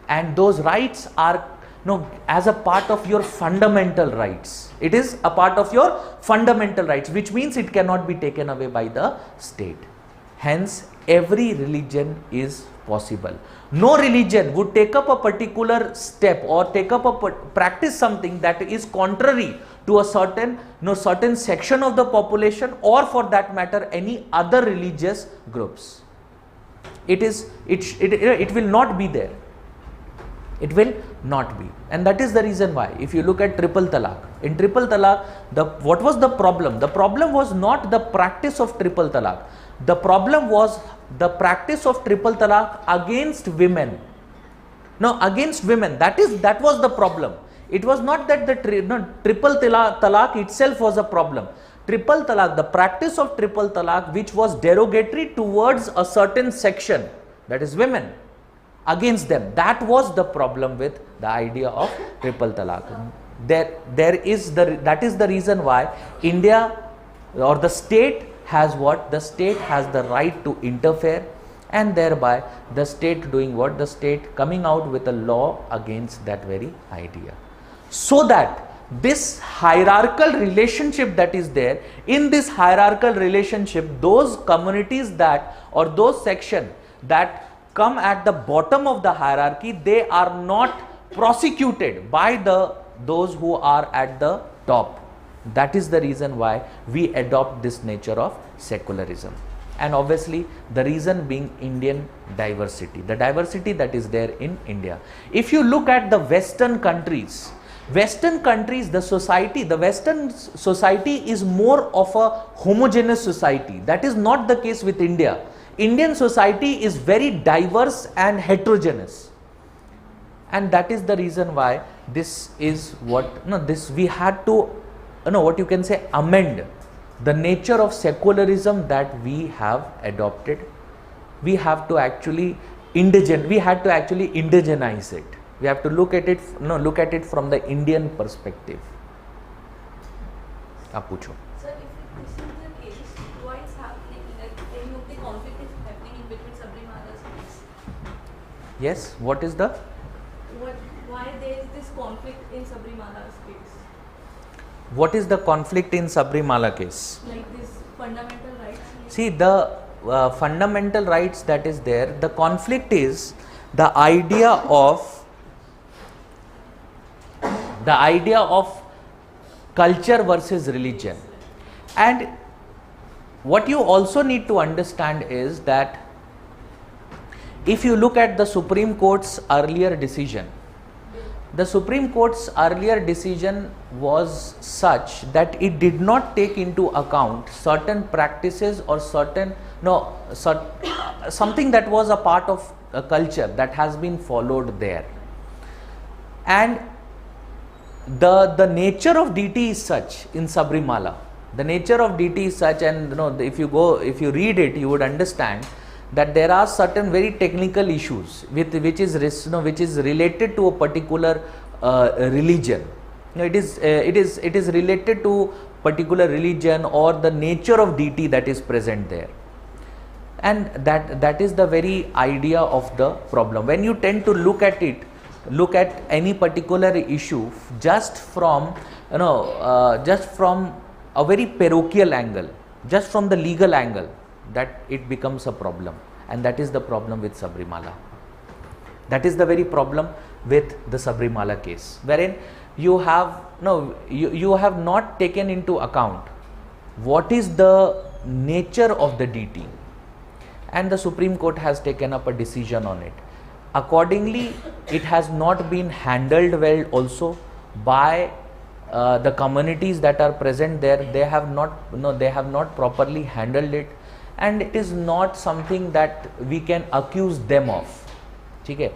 and those rights are as a part of your fundamental rights. It is a part of your fundamental rights, which means it cannot be taken away by the state. Hence, every religion is possible. No religion would take up a particular step or take up practice something that is contrary to a certain section of the population, or for that matter any other religious groups. It will not be there. It will not be. And that is the reason why, if you look at triple talaq, in triple talaq, what was the problem? The problem was not the practice of triple talaq. The problem was the practice of triple talaq against women. Now, against women, that was the problem. It was not that the triple talaq itself was a problem. Triple talaq, the practice of triple talaq, which was derogatory towards a certain section, that is women, against them, that was the problem with the idea of triple talaq. That is the reason why India or the state has what? The state has the right to interfere, and thereby the state doing what? The state coming out with a law against that very idea. So that this hierarchical relationship that is there, in this hierarchical relationship, those communities that, or those sections that come at the bottom of the hierarchy, they are not prosecuted by those who are at the top. That is the reason why we adopt this nature of secularism. And obviously the reason being Indian diversity, the diversity that is there in India. If you look at the Western countries, the Western society is more of a homogeneous society. That is not the case with India. Indian society is very diverse and heterogeneous, and that is the reason why this is what we had to what you can say amend the nature of secularism that we have adopted. We have to actually we had to actually indigenize it. We have to look at it, look at it from the Indian perspective. आप पूछो. Sir, if this is the case, why it's happening? Like any of the conflict is happening in between Sabrimala's case. Yes, what is the? Why there is this conflict in Sabrimala's case? What is the conflict in Sabrimala case? Like this fundamental rights. See, the fundamental rights that is there, the conflict is the idea of culture versus religion. And what you also need to understand is that if you look at the Supreme Court's earlier decision, the Supreme Court's earlier decision was such that it did not take into account certain practices or something that was a part of a culture that has been followed there. And the nature of deity is such in Sabrimala. The nature of deity is such, and if you read it, you would understand that there are certain very technical issues which is related to a particular religion. It is related to particular religion or the nature of deity that is present there, and that is the very idea of the problem. When you tend to look at any particular issue just from a very parochial angle, just from the legal angle, that it becomes a problem, and that is the problem with Sabrimala. That is the very problem with the Sabrimala case, wherein you have not taken into account what is the nature of the deity, and the Supreme Court has taken up a decision on it. Accordingly, it has not been handled well also by the communities that are present there. They have not properly handled it, and it is not something that we can accuse them of. ठीक है,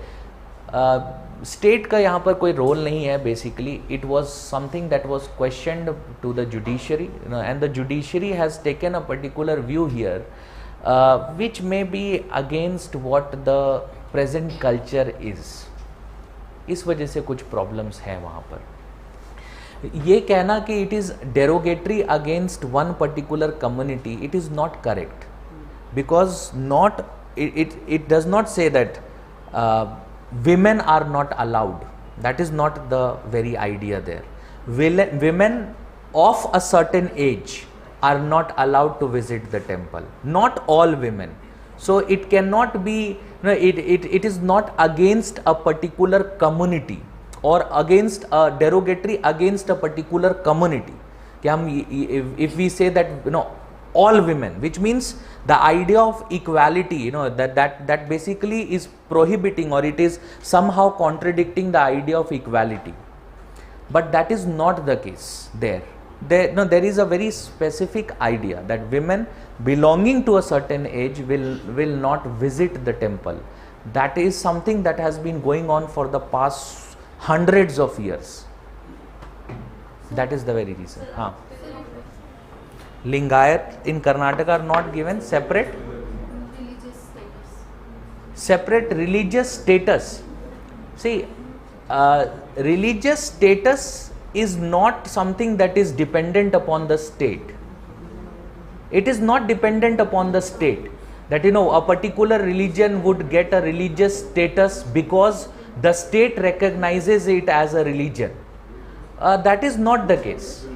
state का यहाँ पर कोई role नहीं है. Basically it was something that was questioned to the judiciary, and the judiciary has taken a particular view here which may be against what the present culture is. इस वजह से कुछ problems हैं वहाँ पर. ये कहना कि it is derogatory against one particular community, it is not correct, because it does not say that women are not allowed. That is not the very idea there. Women of a certain age are not allowed to visit the temple. Not all women. So it cannot be, it is not against a particular community or against a derogatory against a particular community. If we say that all women, which means the idea of equality, that basically is prohibiting, or it is somehow contradicting the idea of equality. But that is not the case there. There is a very specific idea that women belonging to a certain age will not visit the temple. That is something that has been going on for the past hundreds of years. That is the very reason. Lingayat in Karnataka are not given separate religious status. See, religious status is not something that is dependent upon the state. It is not dependent upon the state that a particular religion would get a religious status because the state recognizes it as a religion. That is not the case.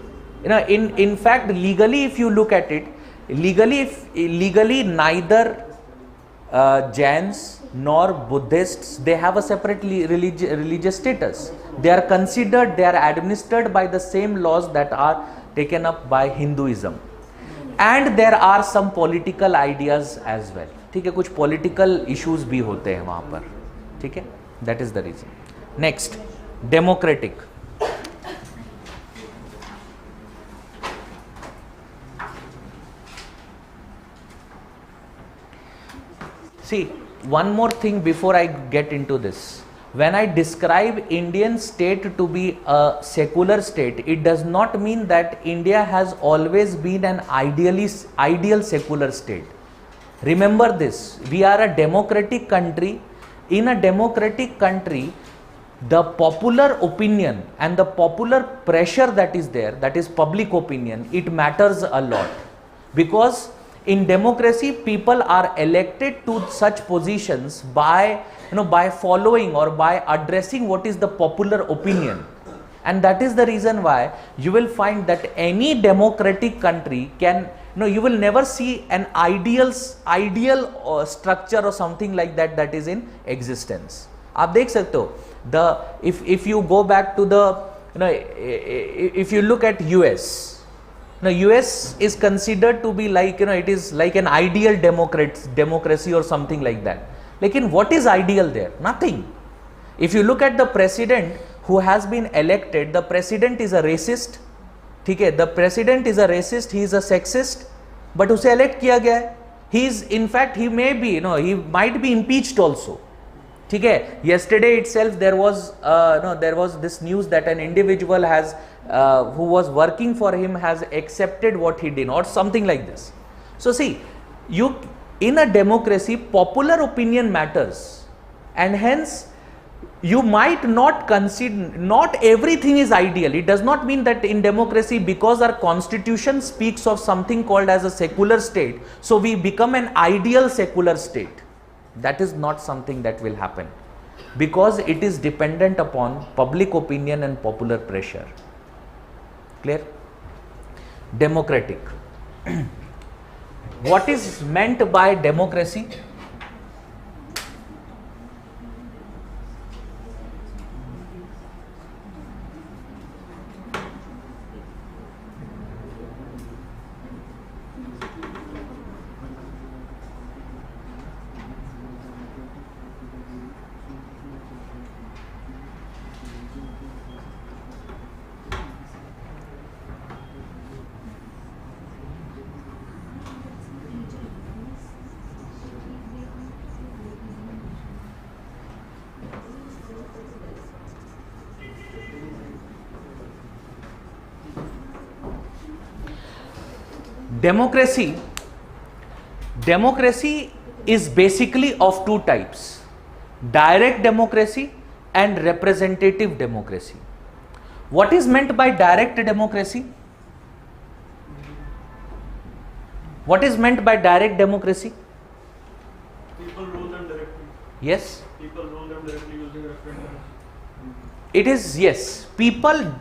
In fact, legally, if you look at it, legally neither Jains nor Buddhists, they have a separate religious status. They are considered, they are administered by the same laws that are taken up by Hinduism. And there are some political ideas as well. ठीक है, कुछ political issues भी होते हैं वहाँ पर. ठीक है, that is the reason. Next, democratic. See, one more thing before I get into this. When I describe Indian state to be a secular state, it does not mean that India has always been an ideal secular state. Remember this, we are a democratic country in a democratic country, the popular opinion and the popular pressure that is there, that is public opinion, it matters a lot, because in democracy people are elected to such positions by by following or by addressing what is the popular opinion. And that is the reason why you will find that any democratic country can, you will never see an ideal structure or something like that that is in existence. आप देख सकते हो, if you go back to the, if you look at US, US is considered to be like, it is like an ideal democracy or something like that. Lekin what is ideal there? Nothing. If you look at the president who has been elected, the president is a racist. ठीक है, the president is a racist, he is a sexist, but उसे elect किया गया है. He is, in fact, he may be, he might be impeached also. ठीक है, yesterday itself there was this news that an individual has who was working for him has accepted what he did or something like this. So see, in a democracy popular opinion matters, and hence you might not consider, not everything is ideal. It does not mean that in democracy, because our constitution speaks of something called as a secular state, so we become an ideal secular state. That is not something that will happen, because it is dependent upon public opinion and popular pressure. Clear? Democratic. What is meant by democracy? Democracy is basically of two types: direct democracy and representative democracy. What is meant by direct democracy? What is meant by direct democracy? People rule them directly. Yes? People rule them directly using referendum. It is, yes. People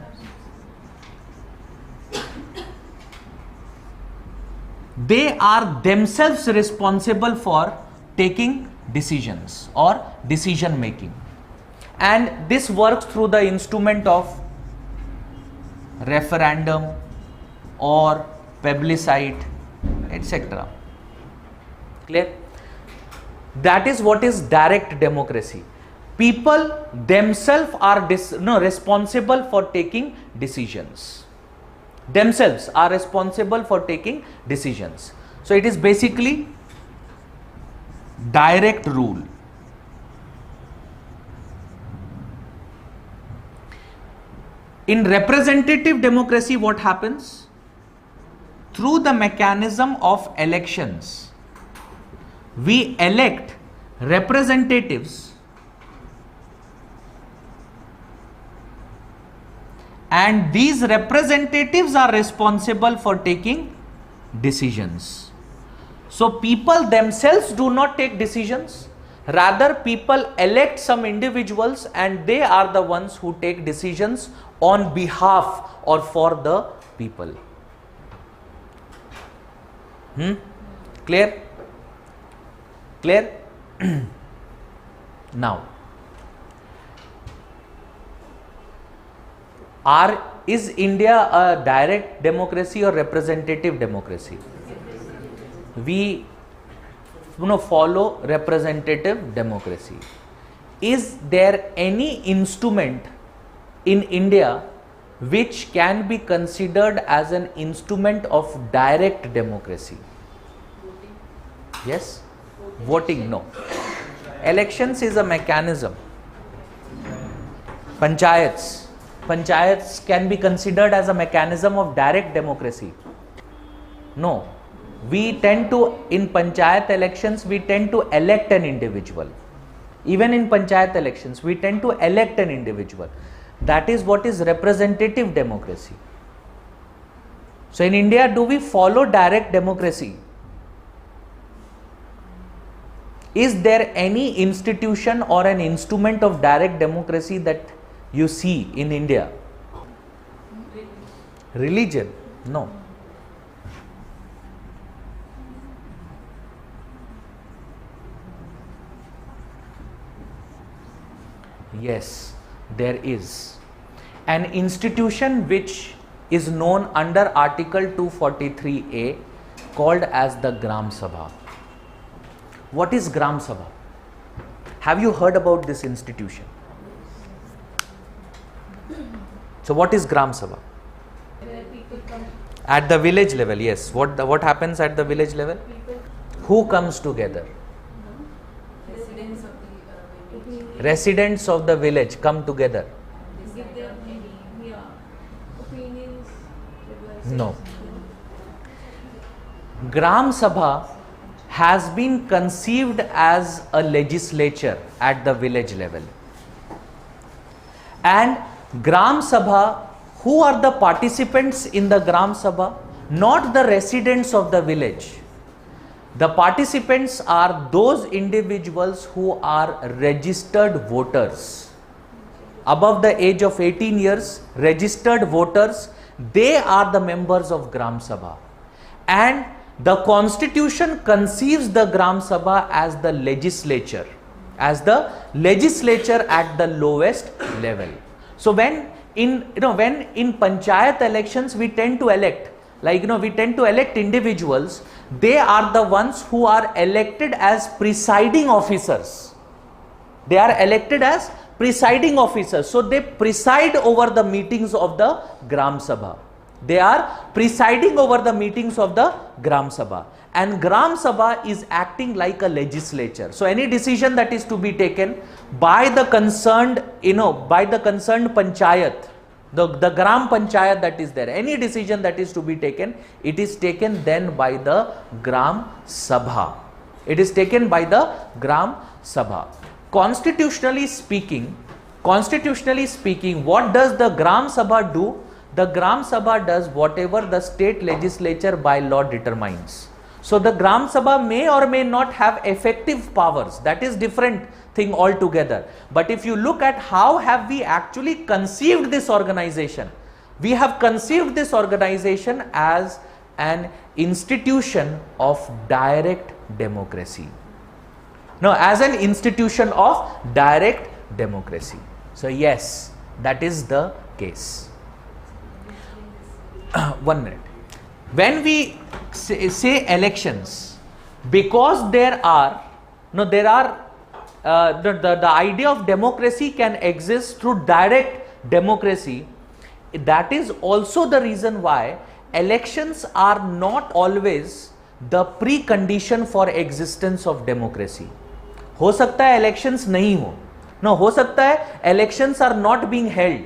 they are themselves responsible for taking decisions or decision making, and this works through the instrument of referendum or plebiscite, etc. Clear? That is what is direct democracy. People themselves are responsible for taking decisions. Themselves are responsible for taking decisions. So it is basically direct rule. In representative democracy, what happens? Through the mechanism of elections, we elect representatives, and these representatives are responsible for taking decisions. So people themselves do not take decisions, rather people elect some individuals and they are the ones who take decisions on behalf or for the people. Clear? Clear? Now, is India a direct democracy or representative democracy? We follow representative democracy. Is there any instrument in India which can be considered as an instrument of direct democracy? Yes? Voting? No. Elections is a mechanism. Panchayats can be considered as a mechanism of direct democracy. No. We tend to, in panchayat elections, we tend to elect an individual. Even in panchayat elections, we tend to elect an individual. That is what is representative democracy. So in India, do we follow direct democracy? Is there any institution or an instrument of direct democracy that you see in India? Religion? No. Yes, there is an institution which is known under Article 243A called as the Gram Sabha. What is Gram Sabha? Have you heard about this institution? So what is Gram Sabha? Where people come, At the village level, yes. What happens at the village level? people, Who comes together? residents of the village, Residents of the village come together. give their opinions, advice. No. Gram Sabha has been conceived as a legislature at the village level. And Gram Sabha, who are the participants in the Gram Sabha? Not the residents of the village. The participants are those individuals who are registered voters. Above the age of 18 years, registered voters, they are the members of Gram Sabha. And the constitution conceives the Gram Sabha as the legislature at the lowest level. So when in panchayat elections we tend to elect, we tend to elect individuals, they are the ones who are elected as presiding officers. They are elected as presiding officers. So they preside over the meetings of the Gram Sabha. They are presiding over the meetings of the Gram Sabha. And Gram Sabha is acting like a legislature. So any decision that is to be taken by the concerned, panchayat, the Gram Panchayat that is there, any decision that is to be taken, it is taken then by the Gram Sabha. It is taken by the Gram Sabha. Constitutionally speaking, what does the Gram Sabha do? The Gram Sabha does whatever the state legislature by law determines. So the Gram Sabha may or may not have effective powers. That is different thing altogether. But if you look at how have we actually conceived this organization, we have conceived this organization as an institution of direct democracy. No, as an institution of direct democracy. So yes, that is the case. 1 minute. When we say elections, because the idea of democracy can exist through direct democracy, that is also the reason why elections are not always the precondition for existence of democracy. हो सकता है elections नहीं हो, हो सकता है elections are not being held,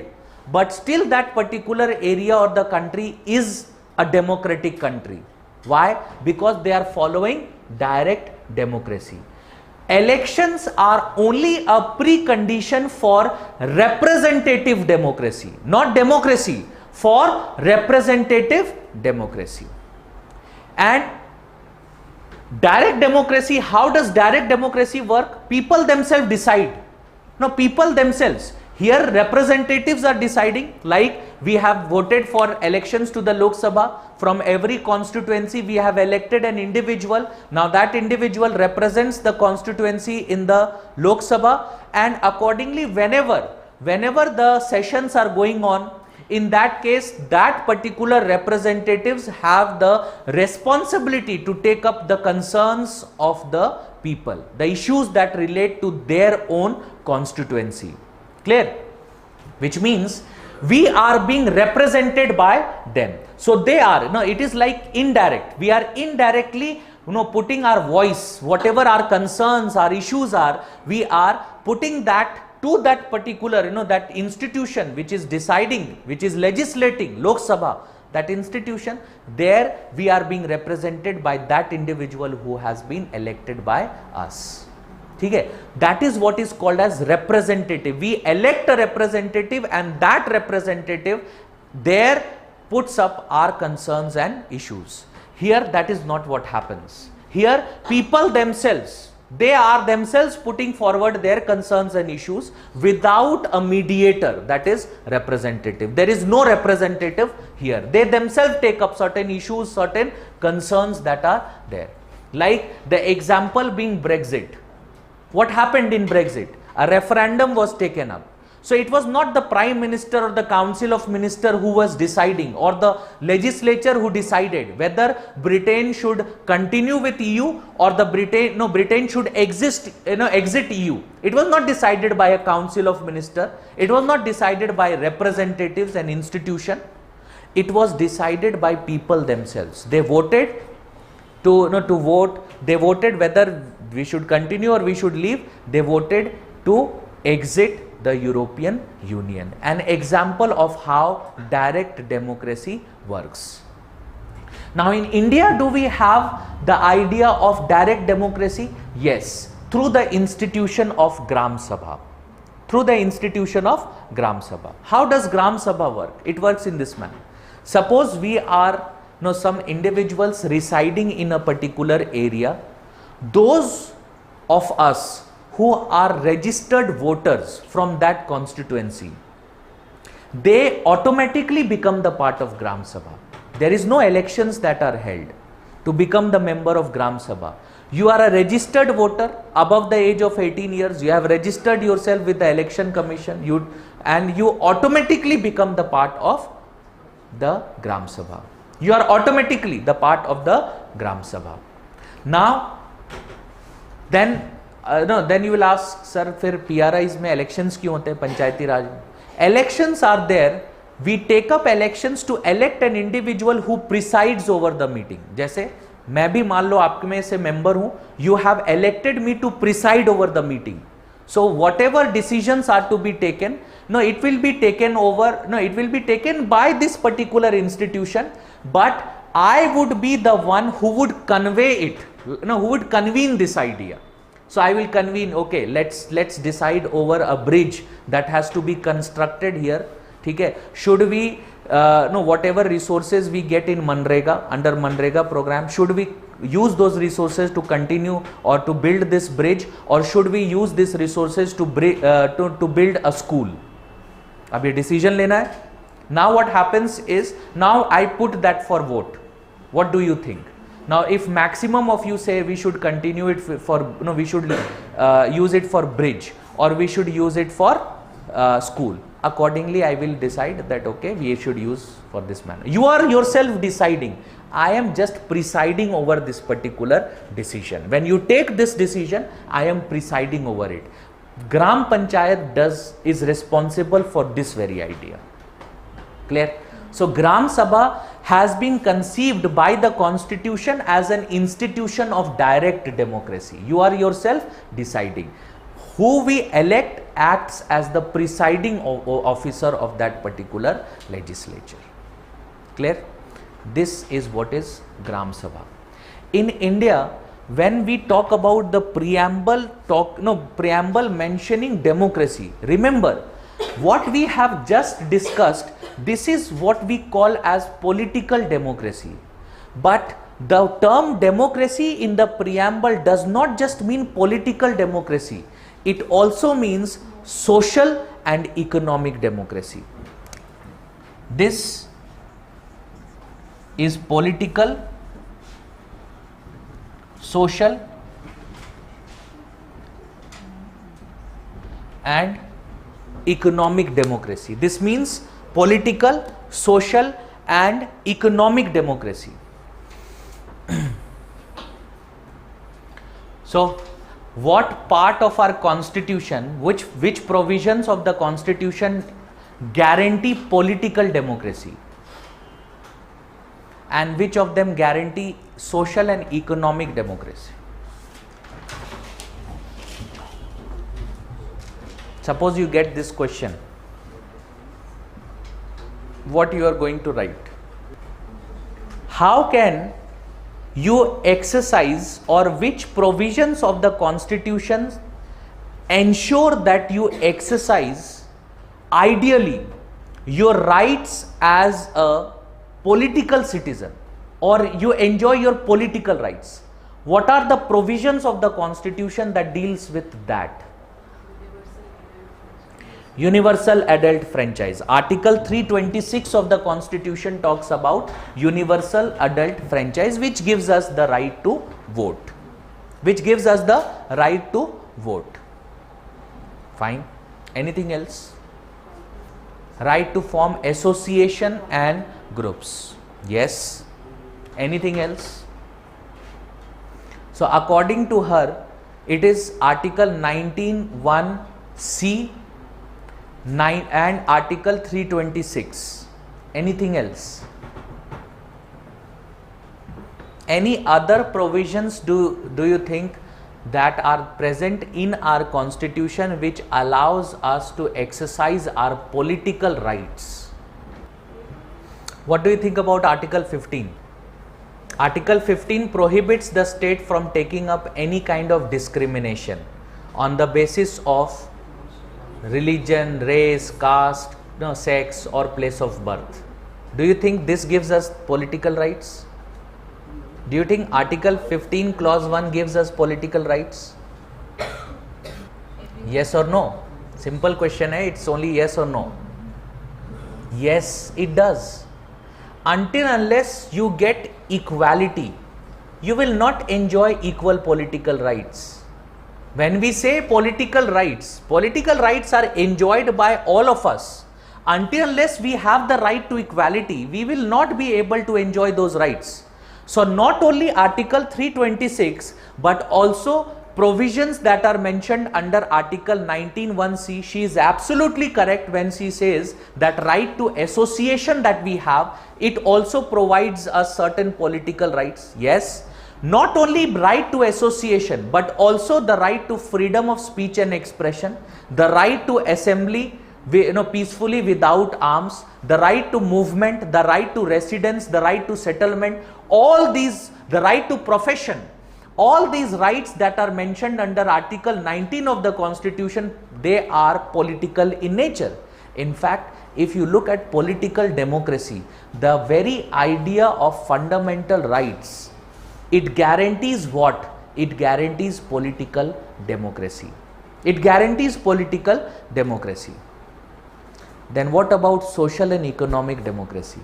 but still that particular area or the country is a democratic country. Why? Because they are following direct democracy. Elections are only a precondition for representative democracy, not democracy, for representative democracy. And direct democracy, how does direct democracy work? People themselves decide. No, people themselves. Here representatives are deciding, like we have voted for elections to the Lok Sabha. From every constituency we have elected an individual. Now that individual represents the constituency in the Lok Sabha, and accordingly whenever the sessions are going on, in that case that particular representatives have the responsibility to take up the concerns of the people, the issues that relate to their own constituency. Clear? Which means we are being represented by them. So they are, it is like indirect. We are indirectly, putting our voice, whatever our concerns, our issues are, we are putting that to that particular, that institution which is deciding, which is legislating, Lok Sabha, that institution, there we are being represented by that individual who has been elected by us. ठीक है, that is what is called as representative. We elect a representative and that representative there puts up our concerns and issues. Here that is not what happens. Here people themselves, they are themselves putting forward their concerns and issues without a mediator, that is representative. There is no representative here. They themselves take up certain issues, certain concerns that are there. Like the example being Brexit. What happened in Brexit? A referendum was taken up. So it was not the Prime Minister or the Council of Ministers who was deciding, or the legislature who decided whether Britain should continue with EU or the Britain should exit EU. It was not decided by a Council of Ministers. It was not decided by representatives and institution. It was decided by people themselves. They voted they voted whether we should continue or we should leave. They voted to exit the European Union. An example of how direct democracy works. Now in India, do we have the idea of direct democracy? Yes, through the institution of Gram Sabha. Through the institution of Gram Sabha. How does Gram Sabha work? It works in this manner. Suppose we are some individuals residing in a particular area. Those of us who are registered voters from that constituency, they automatically become the part of Gram Sabha. There is no elections that are held to become the member of Gram Sabha. You are a registered voter above the age of 18 years. You have registered yourself with the election commission, and you automatically become the part of the Gram Sabha. You are automatically the part of the Gram Sabha. Now, then you will ask, sir, फिर PRIs में elections क्यों होते हैं पंचायती राज में? Elections are there. We take up elections to elect an individual who presides over the meeting. जैसे मैं भी मान लो आपके में से member हूँ. You have elected me to preside over the meeting. So whatever decisions are to be taken, it will be taken by this particular institution, but I would be the one who would convey it, who would convene this idea. So I will convene, okay, let's decide over a bridge that has to be constructed here. Okay? Should we, whatever resources we get in Manrega, under Manrega program, should we use those resources to continue or to build this bridge, or should we use these resources to build a school? अब ये decision लेना है. Now what happens is, now I put that for vote. What do you think? Now if maximum of you say we should continue it we should use it for bridge, or we should use it for school, accordingly I will decide that okay, we should use for this manner. You are yourself deciding. I am just presiding over this particular decision. When you take this decision, I am presiding over it. Gram Panchayat is responsible for this very idea. Clear? So Gram Sabha has been conceived by the constitution as an institution of direct democracy. You are yourself deciding. Who we elect acts as the presiding officer of that particular legislature. Clear? This is what is Gram Sabha. In India, when we talk about the preamble mentioning democracy, remember what we have just discussed. This is what we call as political democracy. But the term democracy in the preamble does not just mean political democracy. It also means social and economic democracy. This is political, social and economic democracy. This means political, social and economic democracy. So what part of our constitution, which provisions of the constitution guarantee political democracy, and which of them guarantee social and economic democracy? Suppose you get this question, what you are going to write? How can you exercise, or which provisions of the constitution ensure that you exercise ideally your rights as a political citizen, or you enjoy your political rights. What are the provisions of the constitution that deals with that? Universal adult franchise. Article 326 of the constitution talks about universal adult franchise, which gives us the right to vote. Fine. Anything else? Right to form association and groups. Yes. Anything else? So according to her, it is Article 19(1)(c) 9 and Article 326. Anything else? Any other provisions do you think that are present in our constitution which allows us to exercise our political rights? What do you think about Article 15? Article 15 prohibits the state from taking up any kind of discrimination on the basis of religion, race, caste, sex or place of birth. Do you think this gives us political rights? Do you think Article 15 clause 1 gives us political rights? Yes or no? Simple question, it's only yes or no. Yes, it does. Until unless you get equality, you will not enjoy equal political rights. When we say political rights are enjoyed by all of us. Until unless we have the right to equality, we will not be able to enjoy those rights. So not only Article 326, but also provisions that are mentioned under Article 19(1)(c), she is absolutely correct when she says that right to association that we have, it also provides us certain political rights. Yes, not only right to association, but also the right to freedom of speech and expression, the right to assembly peacefully without arms, the right to movement, the right to residence, the right to settlement, all these, the right to profession, all these rights that are mentioned under Article 19 of the Constitution, they are political in nature. In fact, if you look at political democracy, the very idea of fundamental rights, it guarantees what? It guarantees political democracy. It guarantees political democracy. Then what about social and economic democracy?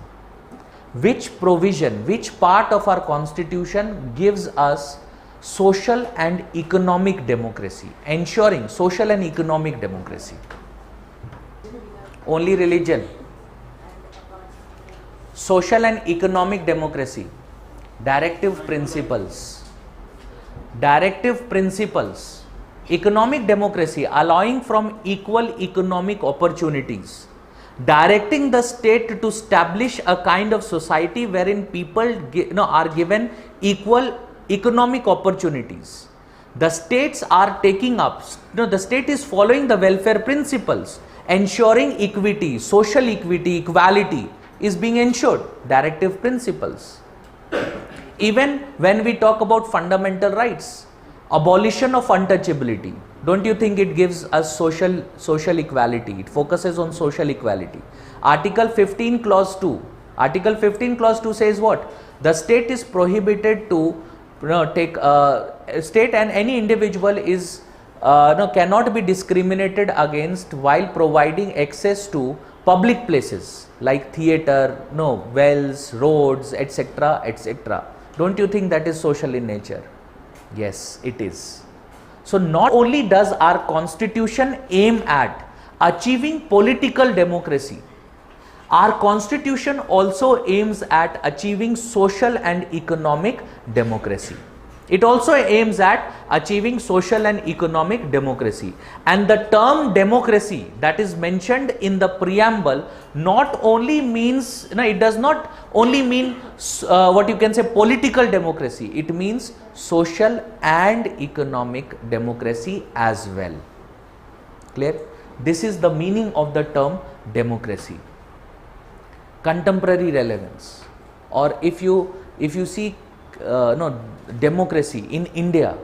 Which provision, which part of our constitution gives us social and economic democracy, ensuring social and economic democracy? Only religion. Social and economic democracy. Directive principles. Directive principles. Economic democracy, allowing from equal economic opportunities. Directing the state to establish a kind of society wherein people are given equal economic opportunities. The states are taking up, the state is following the welfare principles, ensuring equity, social equity, equality is being ensured. Directive principles. Even when we talk about fundamental rights, abolition of untouchability, don't you think it gives us social equality? It focuses on social equality. Article 15 clause 2. Article 15 clause 2 says what? The state is prohibited to take state and any individual is cannot be discriminated against while providing access to public places like theatre, wells, roads, etc., etc. Don't you think that is social in nature? Yes, it is. So not only does our constitution aim at achieving political democracy, our constitution also aims at achieving social and economic democracy. It also aims at achieving social and economic democracy. And the term democracy that is mentioned in the preamble not only means, it does not only mean what you can say political democracy, it means social and economic democracy as well. Clear? This is the meaning of the term democracy. Contemporary relevance, or if you see democracy in India,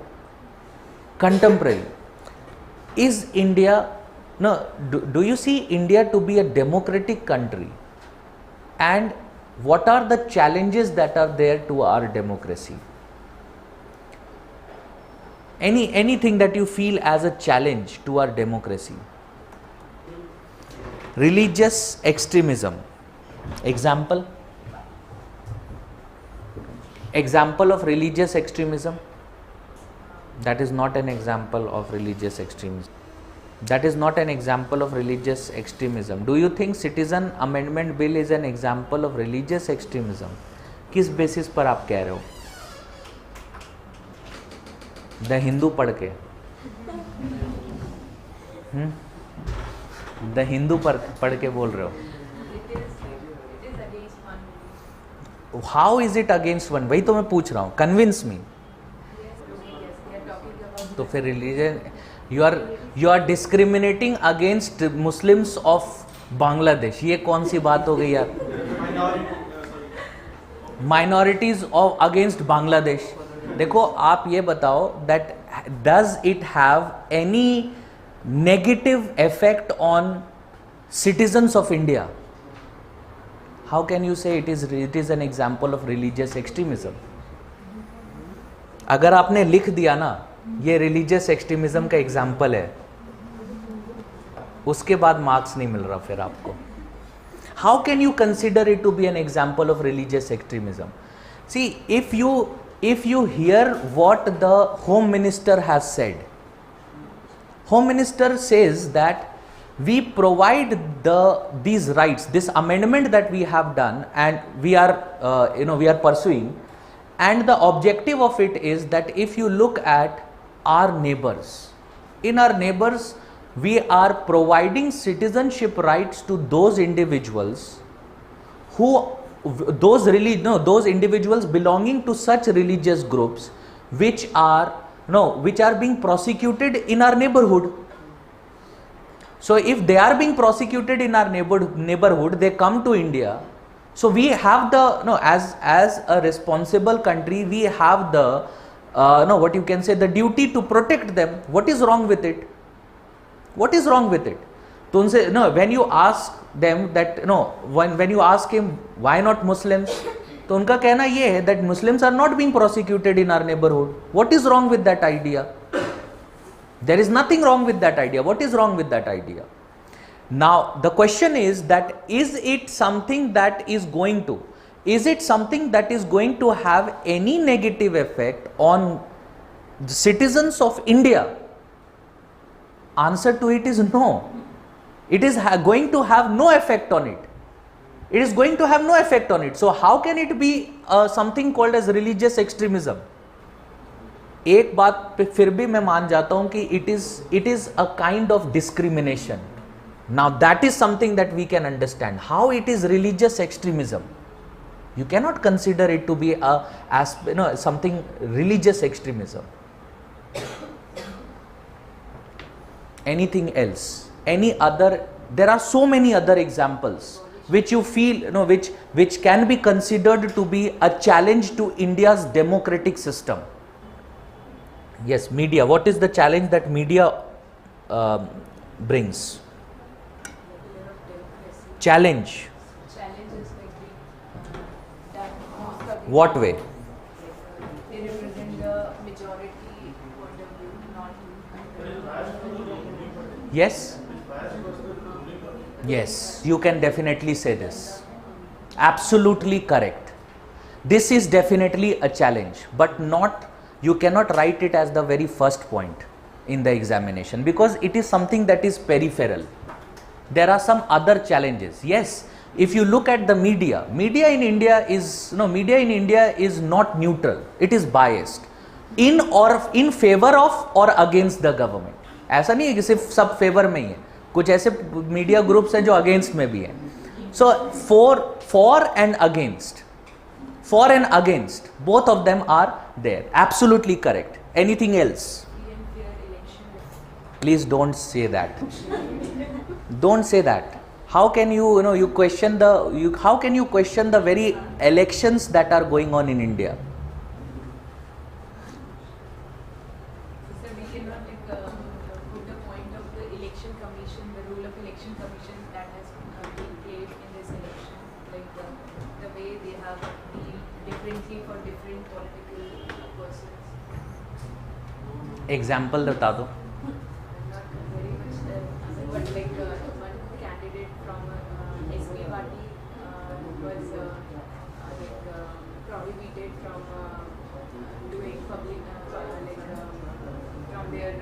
contemporary. is India, no, do you see India to be a democratic country? And what are the challenges that are there to our democracy? Anything that you feel as a challenge to our democracy? Religious extremism. Example of religious extremism. That is not an example of religious extremism. That is not an example of religious extremism. Do you think Citizen Amendment Bill is an example of religious extremism? किस basis पर आप कह रहे हो? The Hindu पढ़ के, the Hindu पर पढ़ के बोल रहे हो? How is it against one? वही तो मैं पूछ रहा हूँ, कन्विंस मी. तो फिर religion, you are discriminating against Muslims of Bangladesh. ये कौन सी बात हो गई यार? Minorities of against Bangladesh. देखो आप ये बताओ that does it have any negative effect on citizens of India? How can you say it is an example of religious extremism? अगर आपने लिख दिया ना ये religious extremism का एग्जाम्पल है, उसके बाद मार्क्स नहीं मिल रहा फिर आपको. How can you consider it to be an example of religious extremism? See, if you hear what the Home Minister has said, Home Minister says that we provide these rights, this amendment that we have done and we are pursuing, and the objective of it is that if you look at our neighbors, in our neighbors we are providing citizenship rights to those individuals who those individuals belonging to such religious groups which are being prosecuted in our neighborhood. So if they are being prosecuted in our neighborhood, they come to India. So we have as a responsible country, we have the the duty to protect them. What is wrong with it? What is wrong with it? तो उनसे when you ask them that when you ask him why not Muslims, तो उनका कहना ये है that Muslims are not being prosecuted in our neighborhood. What is wrong with that idea? There is nothing wrong with that idea. What is wrong with that idea? Now the question is that is it something that is going to have any negative effect on the citizens of India? Answer to it is no. It is going to have no effect on it. It is going to have no effect on it. So how can it be something called as religious extremism? एक बात पे फिर भी मैं मान जाता हूं कि it is a kind of discrimination. Now that is something that we can understand. How it is religious extremism? You cannot consider it to be something religious extremism. Anything else? Any other? There are so many other examples which you feel which can be considered to be a challenge to India's democratic system. Yes, media. What is the challenge that media brings? Challenge. Challenges that most of What way? they represent the majority point of view, not. Yes? Yes, you can definitely say this. Absolutely correct. This is definitely a challenge, but you cannot write it as the very first point in the examination because it is something that is peripheral. There are some other challenges. Yes, if you look at the media in India is not neutral. It is biased in favor of or against the government. ऐसा नहीं है कि सिर्फ सब favour में ही है, कुछ ऐसे मीडिया ग्रुप्स हैं जो अगेंस्ट में भी हैं. So for and against both of them are there. Absolutely correct. Anything else? Please don't say that. Don't say that. How can you question how can you question the very elections that are going on in India? So we cannot put a point Indian political persons? Example बता दो. Not very much, but like one candidate from SP party was like prohibited from doing public from their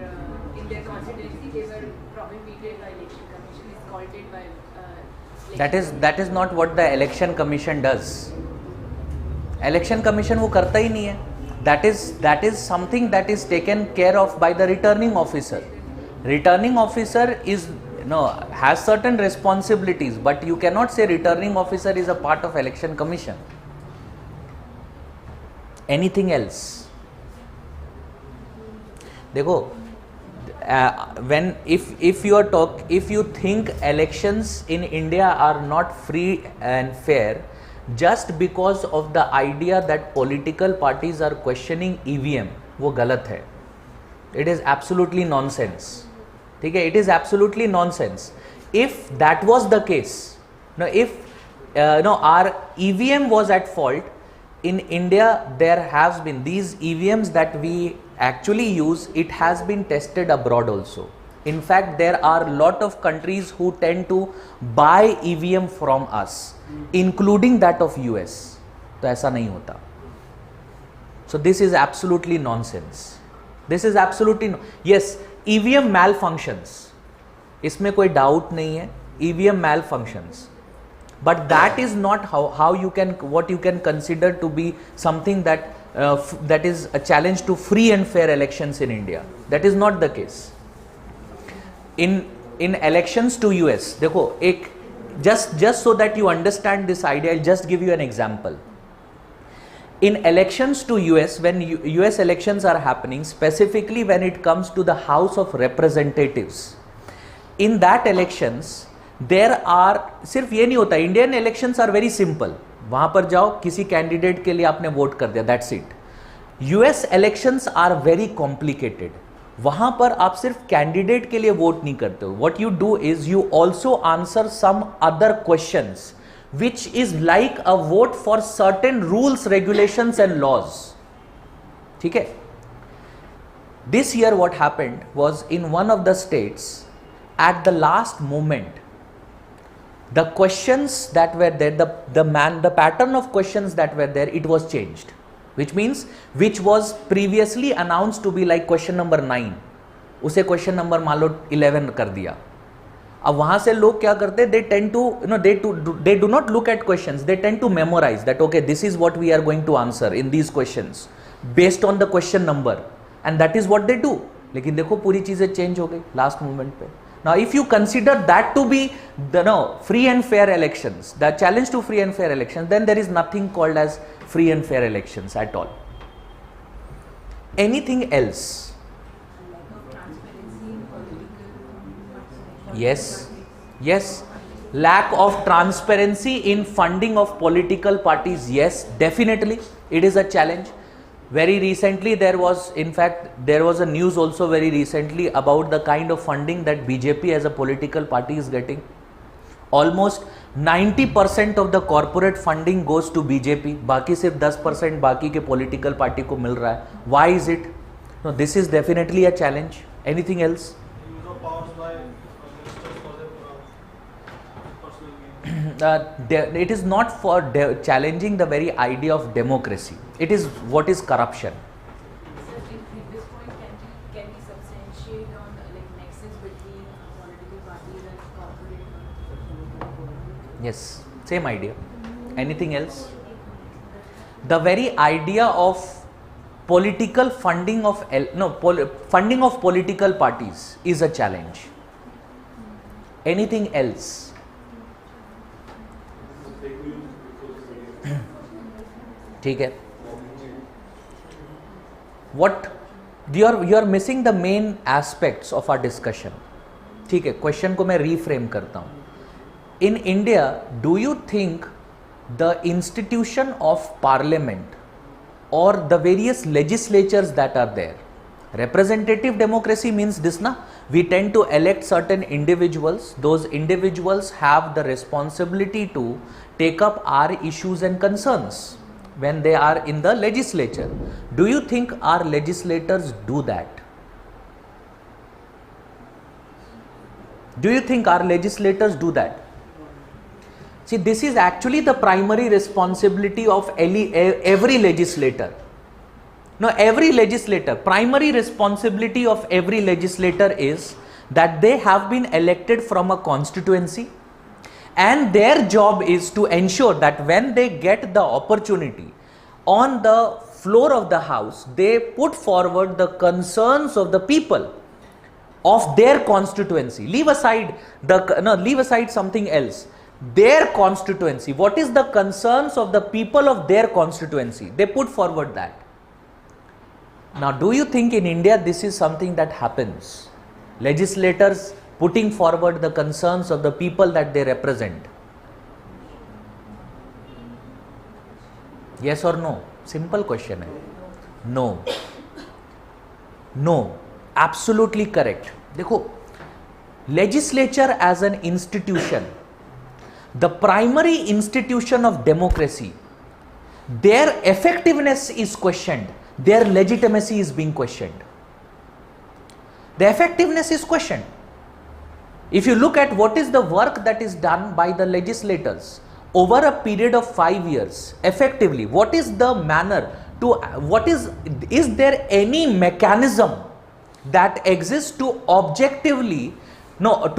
in their constituency they were prohibited by election commission. Is called it by That is not what the election commission does. Election commission वो करता ही नहीं है. That is something that is taken care of by the returning officer. Returning officer has certain responsibilities, but you cannot say returning officer is a part of election commission. Anything else? देखो, if you think elections in India are not free and fair just because of the idea that political parties are questioning EVM, वो गलत है. It is absolutely nonsense. ठीक है, it is absolutely nonsense. If that was the case, if our EVM was at fault, in India there has been these EVMs that we actually use, it has been tested abroad also. In fact, there are lot of countries who tend to buy EVM from us, including that of US. तो ऐसा नहीं होता. So this is absolutely nonsense. This is absolutely yes, EVM malfunctions. इसमें कोई doubt नहीं है. EVM malfunctions. But that is not how you can, what you can consider to be something that that is a challenge to free and fair elections in India. That is not the case. In elections to US, देखो एक just so that you understand this idea, I'll just give you an example. In elections to US, when US elections are happening, specifically when it comes to the House of Representatives, in that elections there are, सिर्फ ये नहीं होता, Indian elections are very simple, वहां पर जाओ किसी candidate के लिए आपने वोट कर दिया, that's it. US elections are very complicated. वहां पर आप सिर्फ कैंडिडेट के लिए वोट नहीं करते हो. What you do is you also answer some other questions which is like a vote for certain rules, regulations and laws. ठीक है. This year what happened was, in one of the states, at the last moment, the questions that were there, the pattern of questions that were there, it was changed, which means which was previously announced to be like question number 9, उसे question number मान लो 11 कर दिया. अब वहां से लोग क्या करते, they tend to, they do not look at questions, they tend to memorize that okay, this is what we are going to answer in these questions based on the question number, and that is what they do. लेकिन देखो पूरी चीजें change हो गई last moment पे. Now if you consider that to be the free and fair elections, the challenge to free and fair elections, then there is nothing called as free and fair elections at all. Anything else? Yes, lack of transparency in funding of political parties, yes, definitely it is a challenge. Very recently there was, in fact there was a news also very recently about the kind of funding that BJP as a political party is getting. Almost 90% of the corporate funding goes to BJP, बाकी सिर्फ 10% बाकी के political party को मिल रहा है. Why is it? No, this is definitely a challenge. Anything else? Use of powers by ministers for their personal gain. It is not for challenging the very idea of democracy. It is what is corruption. So in this point, can we substantiate on like nexus between political parties and corporate? Yes, same idea. Anything else? The very idea of political funding of funding of political parties is a challenge. Anything else? ठीक है. What you are missing the main aspects of our discussion. ठीक है, question को मैं reframe करता हूँ. In India, do you think the institution of parliament or the various legislatures that are there, representative democracy means this na, we tend to elect certain individuals, those individuals have the responsibility to take up our issues and concerns. when they are in the legislature. Do you think our legislators do that? Do you think our legislators do that? See, this is actually the primary responsibility of every legislator. No, every legislator, primary responsibility of every legislator is that they have been elected from a constituency, and their job is to ensure that when they get the opportunity on the floor of the house, they put forward the concerns of the people of their constituency. Leave aside something else. Their constituency. What is the concerns of the people of their constituency? They put forward that. Now, do you think in India this is something that happens? Legislators putting forward the concerns of the people that they represent? Yes or no? Simple question hai. No. No. Absolutely correct. देखो, legislature as an institution, the primary institution of democracy, their effectiveness is questioned, their legitimacy is being questioned. The effectiveness is questioned. If you look at what is the work that is done by the legislators over a period of 5 years, effectively, what is the manner to, is there any mechanism that exists to objectively, objectively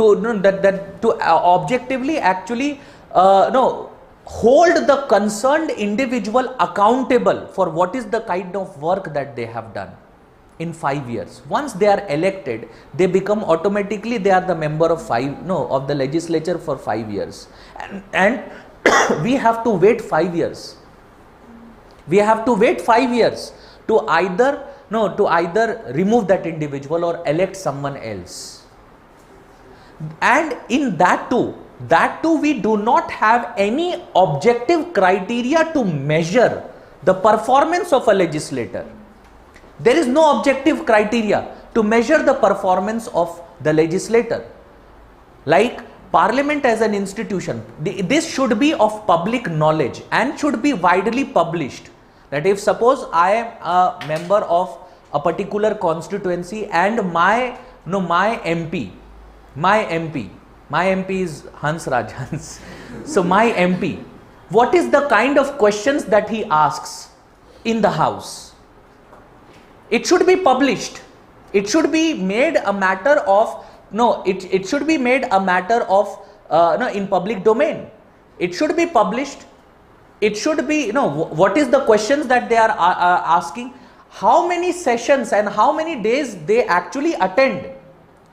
actually, hold the concerned individual accountable for what is the kind of work that they have done in 5 years. Once they are elected, they become automatically, they are the member of of the legislature for 5 years, and we have to wait 5 years. We have to wait 5 years to either remove that individual or elect someone else. And in that too we do not have any objective criteria to measure the performance of a legislator. There is no objective criteria to measure the performance of the legislator. Like Parliament as an institution, this should be of public knowledge and should be widely published. That if suppose I am a member of a particular constituency and my MP is Hans Rajhans. So my MP, what is the kind of questions that he asks in the house? It should be published. It should be made a matter of, it should be made a matter of, in public domain. It should be published. It should be, what is the questions that they are asking, how many sessions and how many days they actually attend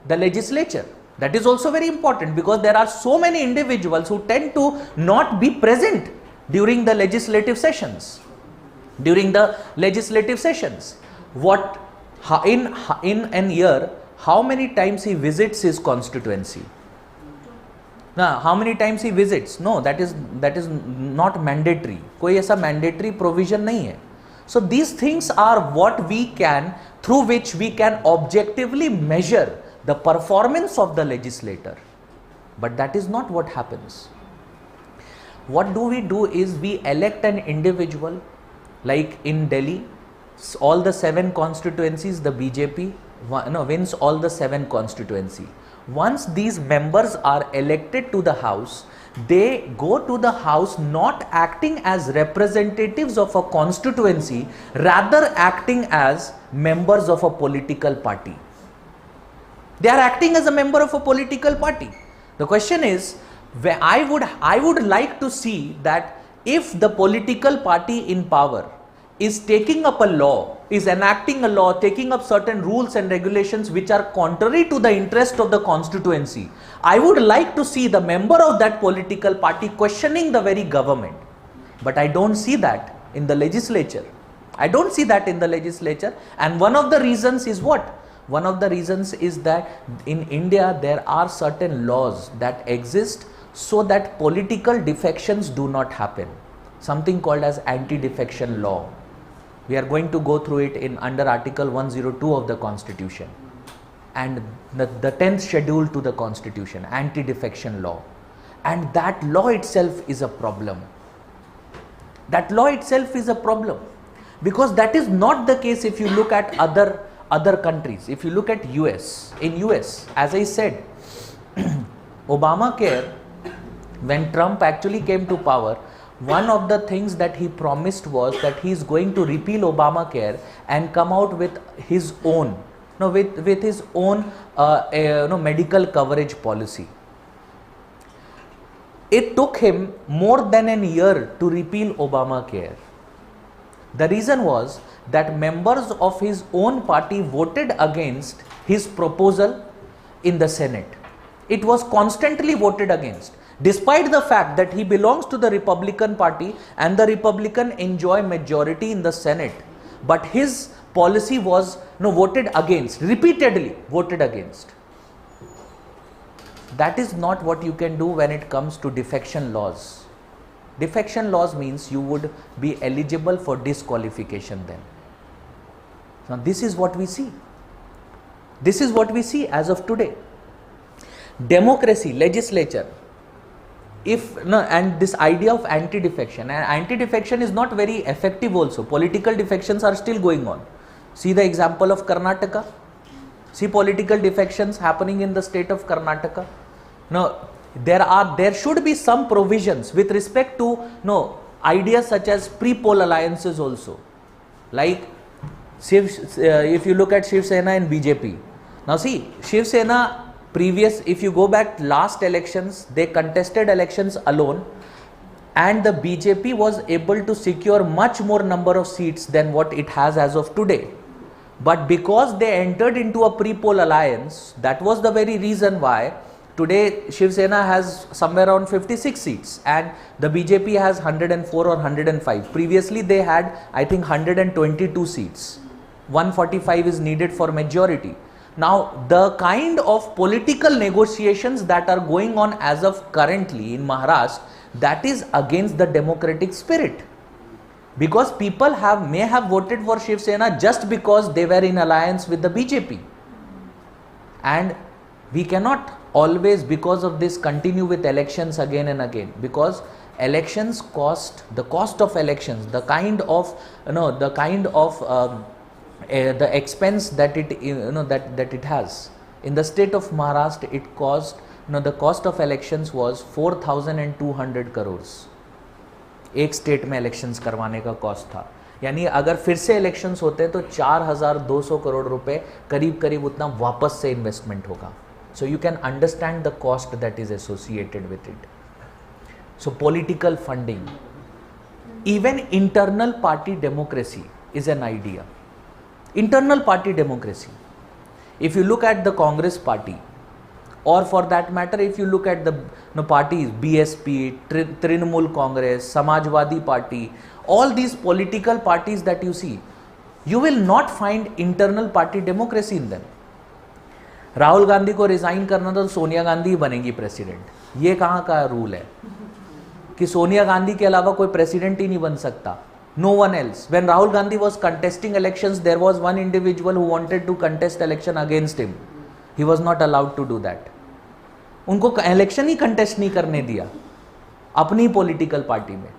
the legislature. That is also very important, because there are so many individuals who tend to not be present during the legislative sessions. What in an year, how many times he visits his constituency? Now, how many times he visits? No, that is not mandatory. कोई ऐसा mandatory provision नहीं है. So these things are what we can, through which we can objectively measure the performance of the legislator. But that is not what happens. What do? Is we elect an individual, like in Delhi, all the 7 constituencies, the BJP wins all the 7 constituencies. Once these members are elected to the house, they go to the house not acting as representatives of a constituency, rather acting as members of a political party. They are acting as a member of a political party. The question is, I would like to see that if the political party in power is taking up a law, is enacting a law, taking up certain rules and regulations which are contrary to the interest of the constituency, I would like to see the member of that political party questioning the very government. But I don't see that in the legislature. I don't see that in the legislature. And one of the reasons is what? One of the reasons is that in India there are certain laws that exist so that political defections do not happen. Something called as anti-defection law. We are going to go through it in under Article 102 of the Constitution and the 10th schedule to the Constitution, anti-defection law. And that law itself is a problem. That law itself is a problem, because that is not the case if you look at other countries. If you look at US, in US, as I said, Obamacare, when Trump actually came to power, one of the things that he promised was that he is going to repeal Obamacare and come out with his own, with his own medical coverage policy. It took him more than a year to repeal Obamacare. The reason was that members of his own party voted against his proposal in the Senate. It was constantly voted against, despite the fact that he belongs to the Republican Party and the Republican enjoy majority in the Senate. But his policy was voted against, repeatedly voted against. That is not what you can do when it comes to defection laws. Defection laws means you would be eligible for disqualification then. Now this is what we see. This is what we see as of today. Democracy, legislature, and this idea of anti-defection, and anti-defection is not very effective also. Political defections are still going on. See the example of Karnataka. See political defections happening in the state of Karnataka. Now, there should be some provisions with respect to ideas such as pre-poll alliances also. Like if you look at Shiv Sena and BJP. Now see, Shiv Sena if you go back last elections, they contested elections alone, and the BJP was able to secure much more number of seats than what it has as of today. But because they entered into a pre-poll alliance, that was the very reason why today Shiv Sena has somewhere around 56 seats and the BJP has 104 or 105. Previously they had, I think, 122 seats. 145 is needed for majority. Now the kind of political negotiations that are going on as of currently in Maharashtra, that is against the democratic spirit. Because people may have voted for Shiv Sena just because they were in alliance with the BJP. And we cannot always, because of this, continue with elections again and again, because elections cost, the cost of elections, the kind of the expense that it that it has. In the state of Maharashtra, it cost, the cost of elections was 4,200 crores. एक state में elections करवाने का cost था, यानी अगर फिर से elections होते तो 4,200 करोड़ रुपए करीब करीब उतना वापस से इन्वेस्टमेंट होगा. So you can understand the cost that is associated with it. So political funding, even internal party democracy is an idea. Internal party democracy. If you look at the Congress party, or for that matter, if you look at the parties, BSP, Trinamool Congress, Samajwadi Party, all these political parties that you see, you will not find internal party democracy in them. Rahul Gandhi को resign करना तो सोनिया गांधी ही बनेगी president. ये कहाँ का rule है कि सोनिया गांधी के अलावा कोई प्रेसिडेंट ही नहीं बन सकता? No one else. When Rahul Gandhi was contesting elections, there was one individual who wanted to contest election against him. He was not allowed to do that. उनको इलेक्शन ही कंटेस्ट नहीं करने दिया अपनी पॉलिटिकल पार्टी में.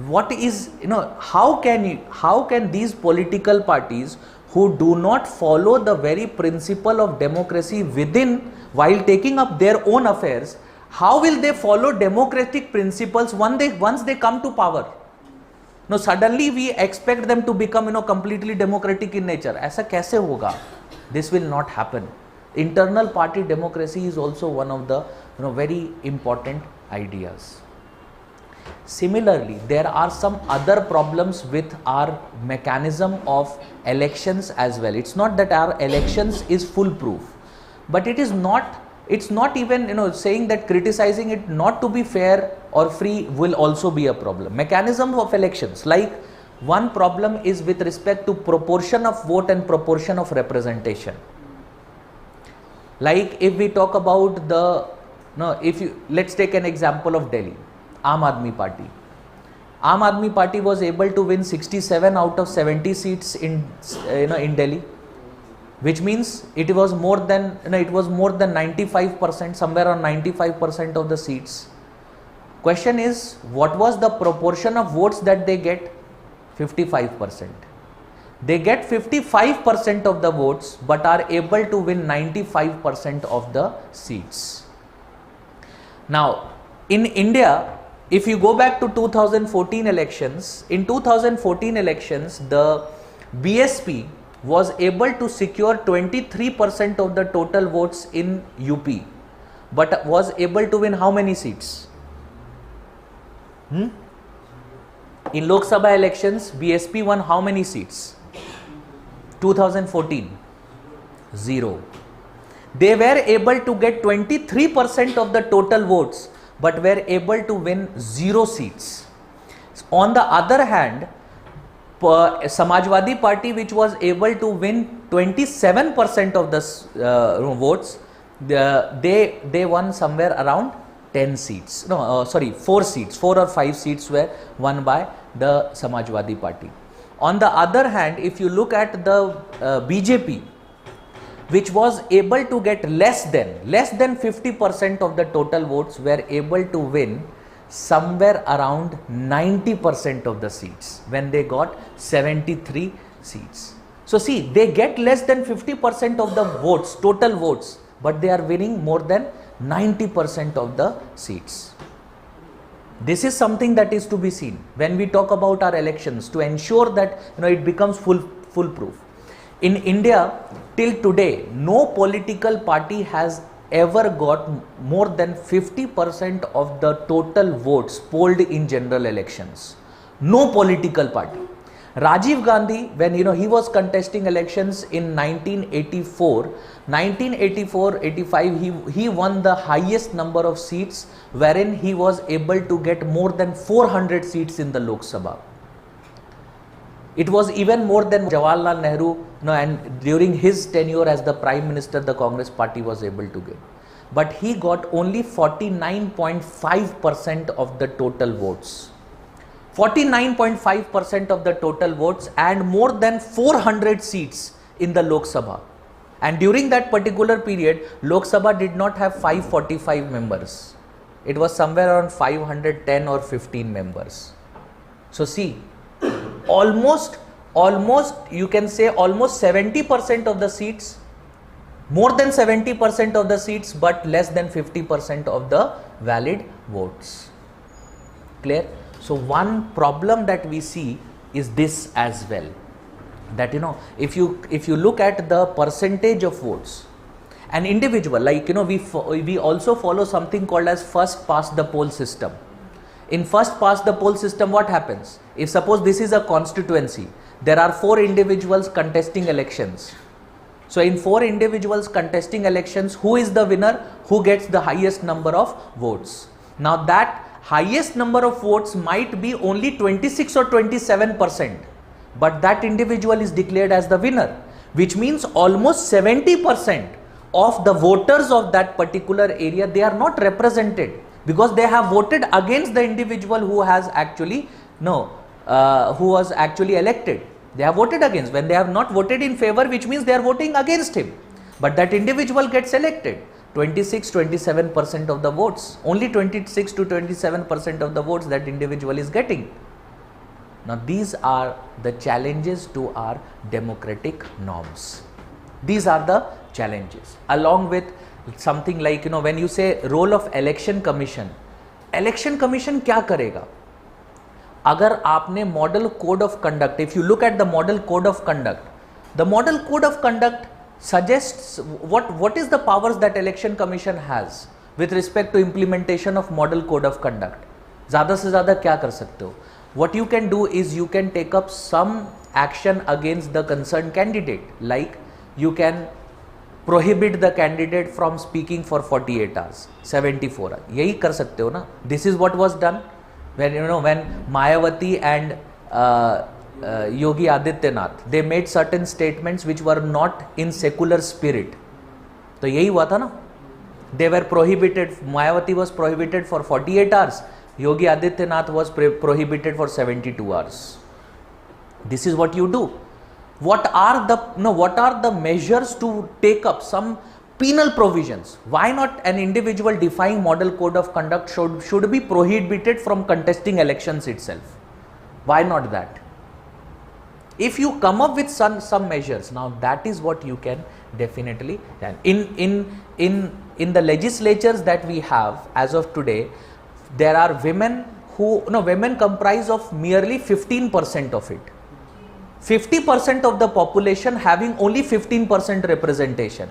What is, how can these political parties who do not follow the very principle of democracy within, while taking up their own affairs, how will they follow democratic principles once they come to power? No, suddenly we expect them to become completely democratic in nature. ऐसा कैसे होगा? This will not happen. Internal party democracy is also one of the very important ideas. Similarly, there are some other problems with our mechanism of elections as well. It's not that our elections is foolproof, but it is not. It's not even saying that criticizing it not to be fair or free will also be a problem. Mechanism of elections, like one problem is with respect to proportion of vote and proportion of representation. Like if we talk about let's take an example of Delhi, Aam Aadmi Party. Aam Aadmi Party was able to win 67 out of 70 seats in Delhi, which means it was more than 95%, somewhere around 95% of the seats. Question is, what was the proportion of votes that they get? 55%. They get 55% of the votes but are able to win 95% of the seats. Now, in India, if you go back to 2014 elections, in 2014 elections, the BSP was able to secure 23% of the total votes in UP, but was able to win how many seats? In Lok Sabha elections, BSP won how many seats? 2014, 0. They were able to get 23% of the total votes, but were able to win 0 seats. On the other hand, Samajwadi Party, which was able to win 27% of the votes, they won somewhere around 10 seats. No, 4 seats. 4 or 5 seats were won by the Samajwadi Party. On the other hand, if you look at the BJP, which was able to get less than 50% of the total votes, were able to win somewhere around 90% of the seats when they got 73 seats. So see, they get less than 50% of the votes, total votes, but they are winning more than 90% of the seats. This is something that is to be seen when we talk about our elections, to ensure that it becomes foolproof. In India, till today, no political party has ever got more than 50% of the total votes polled in general elections. No political party. Rajiv Gandhi, when he was contesting elections in 1984-85, he won the highest number of seats, wherein he was able to get more than 400 seats in the Lok Sabha. It was even more than Jawaharlal Nehru, and during his tenure as the Prime Minister, the Congress Party was able to get. But he got only 49.5% of the total votes. 49.5% of the total votes and more than 400 seats in the Lok Sabha. And during that particular period, Lok Sabha did not have 545 members. It was somewhere around 510 or 15 members. So see, almost you can say almost 70% of the seats, more than 70% of the seats, but less than 50% of the valid votes. Clear? So one problem that we see is this as well, that if you look at the percentage of votes, an individual, like we also follow something called as first past the poll system. In first past the poll system, what happens? If suppose this is a constituency, there are 4 individuals contesting elections. So in 4 individuals contesting elections, who is the winner? Who gets the highest number of votes? Now that highest number of votes might be only 26 or 27%, but that individual is declared as the winner, which means almost 70% of the voters of that particular area, they are not represented, because they have voted against the individual who has actually who was actually elected. They have voted against. When they have not voted in favor, which means they are voting against him, but that individual gets elected. 26-27% of the votes, only 26 to 27% of the votes that individual is getting. Now these are the challenges to our democratic norms. These are the challenges, along with something like when you say role of election commission क्या करेगा? अगर आपने model code of conduct, if you look at the model code of conduct, the model code of conduct suggests what is the powers that election commission has with respect to implementation of model code of conduct. ज़्यादा से ज़्यादा क्या कर सकते हो? What you can do is you can take up some action against the concerned candidate, like you can prohibit the candidate from speaking for 48 hours, 74 hours. यही कर सकते हो ना? This is what was done when when Mayawati and Yogi Adityanath, they made certain statements which were not in secular spirit. तो यही हुआ था ना? They were prohibited. Mayawati was prohibited for 48 hours. Yogi Adityanath was prohibited for 72 hours. This is what you do. What are the measures to take up some Penal provisions. Why not an individual defying model code of conduct should be prohibited from contesting elections itself? Why not that? If you come up with some measures, now that is what you can definitely done. In the legislatures that we have as of today, there are women women comprise of merely 15% of it. 50% of the population having only 15% representation.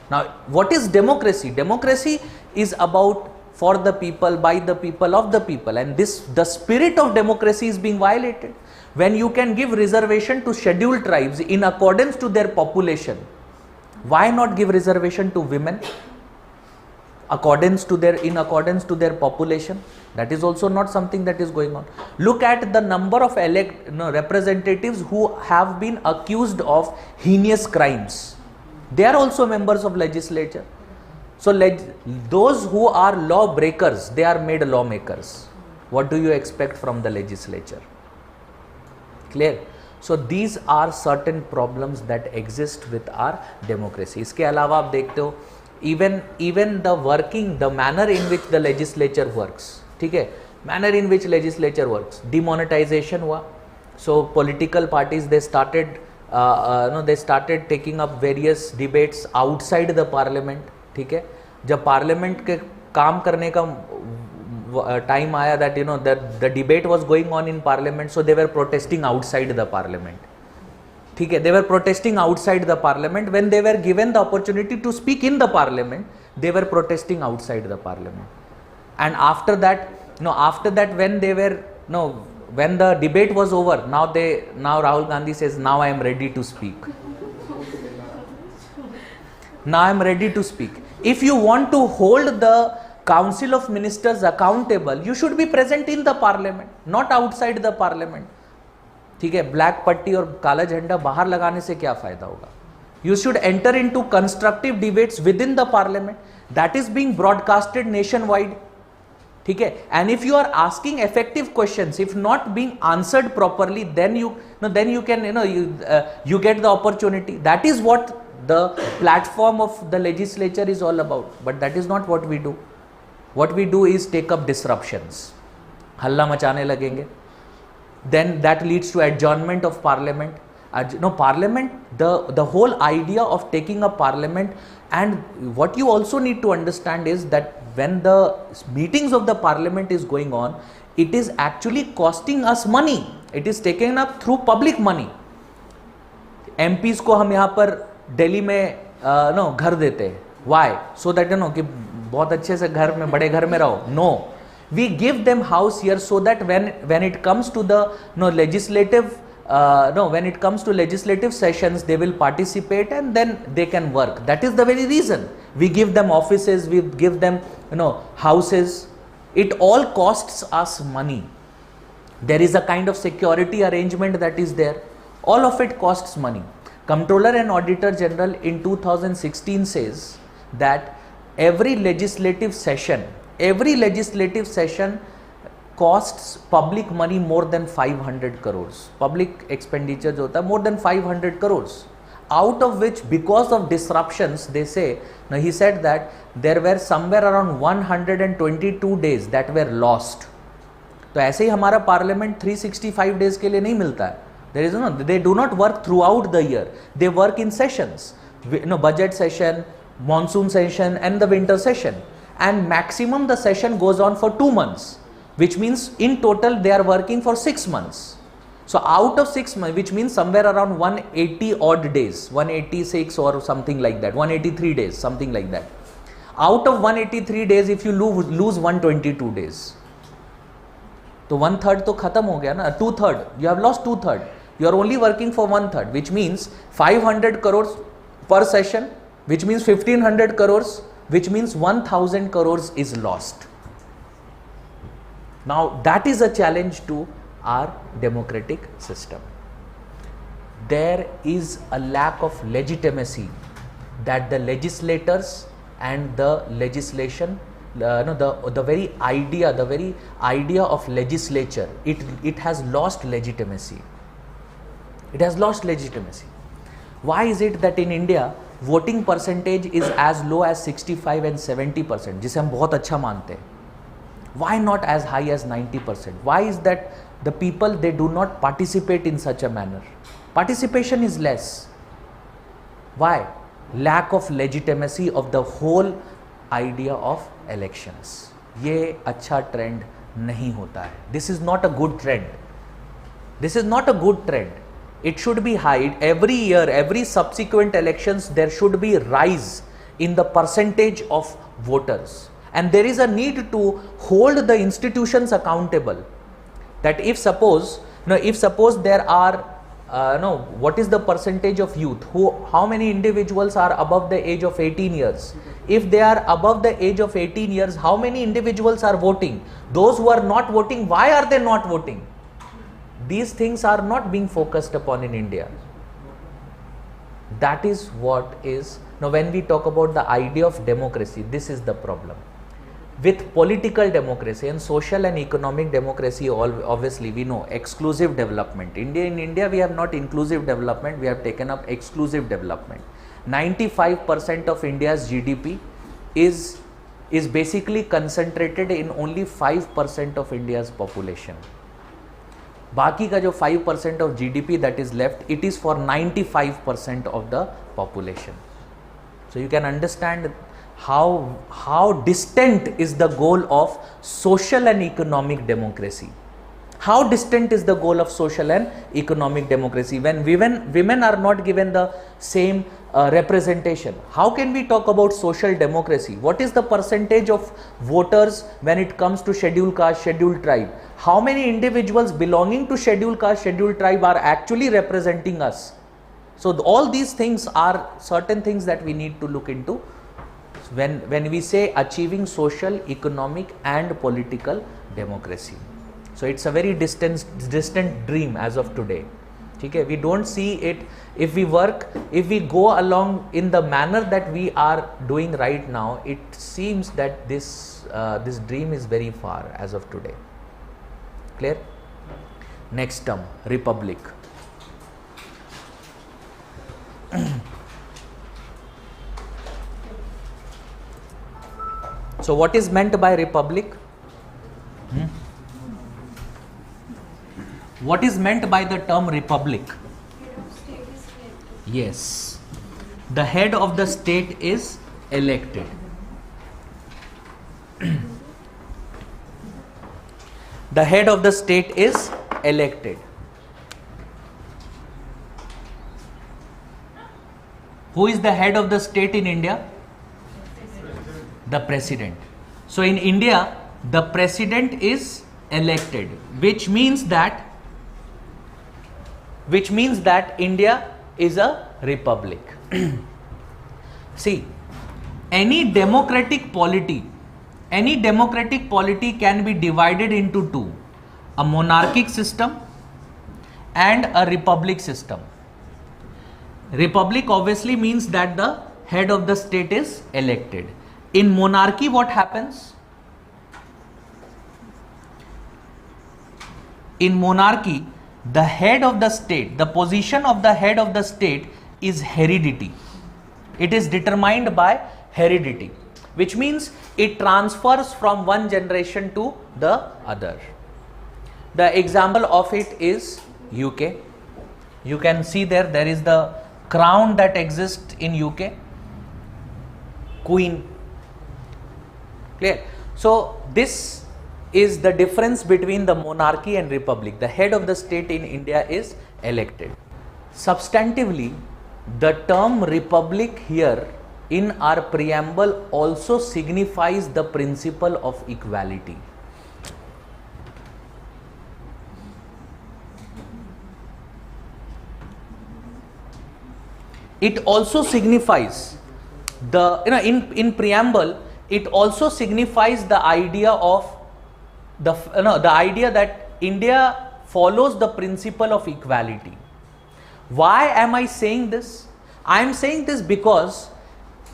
Now, what is democracy? Democracy is about for the people, by the people, of the people, and the spirit of democracy is being violated. When you can give reservation to scheduled tribes in accordance to their population, why not give reservation to women in accordance to their population? That is also not something that is going on. Look at the number of representatives who have been accused of heinous crimes. They are also members of legislature. So those who are law breakers, they are made lawmakers. What do you expect from the legislature? Clear? So these are certain problems that exist with our democracy. इसके अलावा आप देखते हो even the manner in which the legislature works. ठीक है, manner in which legislature works. Demonetization हुआ. So political parties they started taking up various debates outside the parliament. ठीक है, जब parliament के काम करने का time आया that the debate was going on in parliament, so they were protesting outside the parliament. ठीक है, they were protesting outside the parliament. When they were given the opportunity to speak in the parliament, they were protesting outside the parliament. And after that when the debate was over, now Rahul Gandhi says, now I am ready to speak. Now I am ready to speak. If you want to hold the Council of Ministers accountable, you should be present in the parliament, not outside the parliament. ठीक है, black पट्टी और काला झंडा बाहर लगाने से क्या फायदा होगा? You should enter into constructive debates within the parliament. That is being broadcasted nationwide. ठीक है, and if you are asking effective questions, if not being answered properly, then you can you get the opportunity. That is what the platform of the legislature is all about. But that is not what we do. What we do is take up disruptions. हल्ला मचाने लगेंगे. Then that leads to adjournment of parliament. Parliament, the whole idea of taking up parliament, and what you also need to understand is that when the meetings of the parliament is going on, it is actually costing us money. It is taken up through public money. MPs को हम यहाँ पर दिल्ली में घर देते हैं. Why? So that कि बहुत अच्छे से घर में, बड़े घर में रहो. No. We give them house here so that when it comes to the legislative when it comes to legislative sessions, they will participate and then they can work. That is the very reason we give them offices, we give them houses. It all costs us money. There is a kind of security arrangement that is there. All of it costs money. Comptroller and Auditor General in 2016 says that every legislative session costs public money more than 500 crores. Public expenditure जो होता है more than 500 crores. Out of which, because of disruptions, he said that there were somewhere around 122 days that were lost. तो ऐसे ही हमारा parliament 365 days के लिए नहीं मिलता है. They do not work throughout the year. They work in sessions. Budget session, monsoon session, and the winter session. And maximum the session goes on for 2 months. Which means in total they are working for 6 months. So out of 6 months, which means somewhere around 180 odd days, 186 or something like that, 183 days, something like that. Out of 183 days, if you lose 122 days, तो 1/3 तो खत्म हो गया ना, 2/3, you have lost 2/3. You are only working for 1/3, which means 500 crores per session, which means 1500 crores, which means 1000 crores is lost. Now that is a challenge to our democratic system. There is a lack of legitimacy that the legislators and the legislation, the very idea of legislature, it has lost legitimacy. It has lost legitimacy. Why is it that in India voting percentage is as low as 65 and 70%, जिसे हम बहुत अच्छा मानते हैं. Why not as high as 90%? Why is that the people, they do not participate in such a manner? Participation is less. Why? Lack of legitimacy of the whole idea of elections. ये अच्छा trend नहीं होता है. This is not a good trend. This is not a good trend. It should be high. Every year, every subsequent elections, there should be rise in the percentage of voters. And there is a need to hold the institutions accountable. That if suppose there are, what is the percentage of youth? How many individuals are above the age of 18 years? If they are above the age of 18 years, how many individuals are voting? Those who are not voting, why are they not voting? These things are not being focused upon in India. That is what is, now when we talk about the idea of democracy, this is the problem. With political democracy and social and economic democracy, obviously we know exclusive development. In India we have not inclusive development, we have taken up exclusive development. 95% of India's GDP is basically concentrated in only 5% of India's population. बाकी का जो 5% of GDP that is left, it is for 95% of the population. So you can understand how distant is the goal of social and economic democracy. How distant is the goal of social and economic democracy when women are not given the same representation? How can we talk about social democracy? What is the percentage of voters when it comes to scheduled caste, scheduled tribe? How many individuals belonging to scheduled caste, scheduled tribe are actually representing us? So all these things are certain things that we need to look into when we say achieving social, economic and political democracy. So it's a very distant dream as of today. Okay, we don't see it. If we go along in the manner that we are doing right now, it seems that this dream is very far as of today. Clear? Next term, republic. So what is meant by republic? What is meant by the term republic? Yes, the head of the state is elected. The head of the state is elected. Who is the head of the state in India? The president. So in India, the president is elected, which means that India is a republic. See, any democratic polity can be divided into two: a monarchic system and a republic system. Republic obviously means that the head of the state is elected. In monarchy, what happens? In monarchy, the head of the state, the position of the head of the state is heredity. It is determined by heredity, which means it transfers from one generation to the other. The example of it is UK. You can see there is the crown that exists in UK, Queen. Clear? So this is the difference between the monarchy and republic. The head of the state in India is elected. Substantively, the term republic here in our preamble also signifies the principle of equality. It also signifies in preamble, it also signifies the idea of the idea that India follows the principle of equality. Why am I saying this? I am saying this because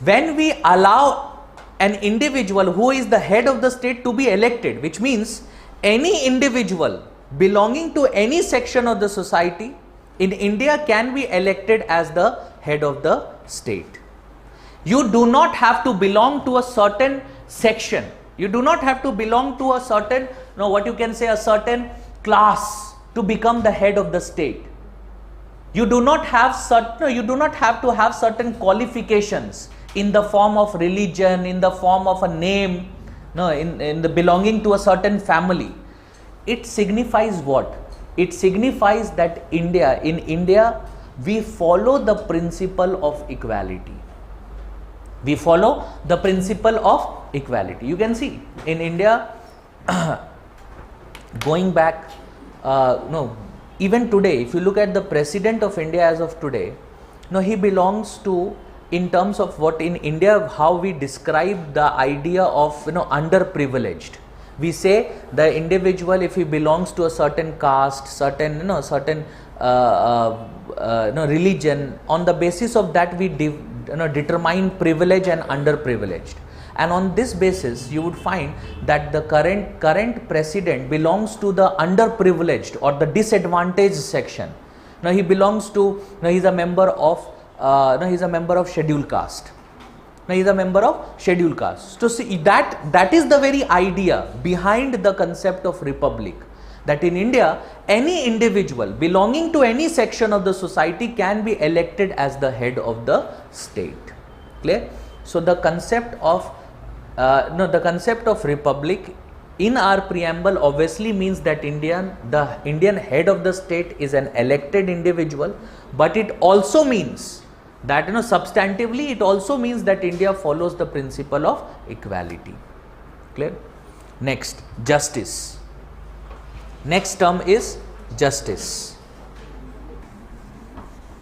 when we allow an individual who is the head of the state to be elected, which means any individual belonging to any section of the society in India can be elected as the head of the state. You do not have to belong to a certain section. You do not have to belong to a certain, what you can say, a certain class to become the head of the state. You do not have to have certain qualifications in the form of religion, in the form of a name, in the belonging to a certain family. It signifies what? It signifies that in India, we follow the principle of equality. We follow the principle of equality. You can see in India, going back, even today, if you look at the president of India as of today, he belongs to, in terms of what in India, how we describe the idea of, underprivileged. We say the individual, if he belongs to a certain caste, certain religion, on the basis of that we determine privilege and underprivileged. And on this basis, you would find that the current president belongs to the underprivileged or the disadvantaged section. Now he belongs to, he's a member of scheduled caste. Now he is a member of scheduled caste. So see, that is the very idea behind the concept of republic. That in India, any individual belonging to any section of the society can be elected as the head of the state. Clear? So the concept of republic in our preamble obviously means that the Indian head of the state is an elected individual, but it also means that substantively it also means that India follows the principle of equality. Clear? Next, justice. Next term is justice.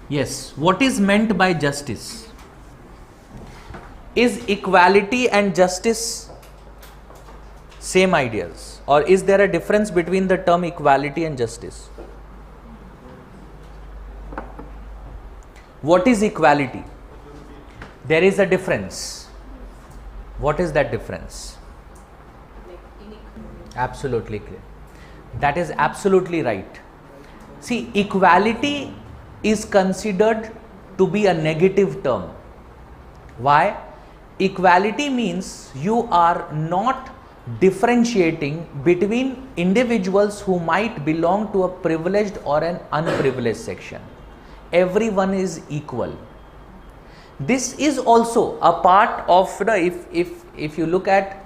Yes, what is meant by justice? Is equality and justice same ideas, or is there a difference between the term equality and justice? What is equality? There is a difference. What is that difference? Absolutely clear. That is absolutely right. See, equality is considered to be a negative term. Why? Equality means you are not differentiating between individuals who might belong to a privileged or an unprivileged section. Everyone is equal. This is also a part of, if you look at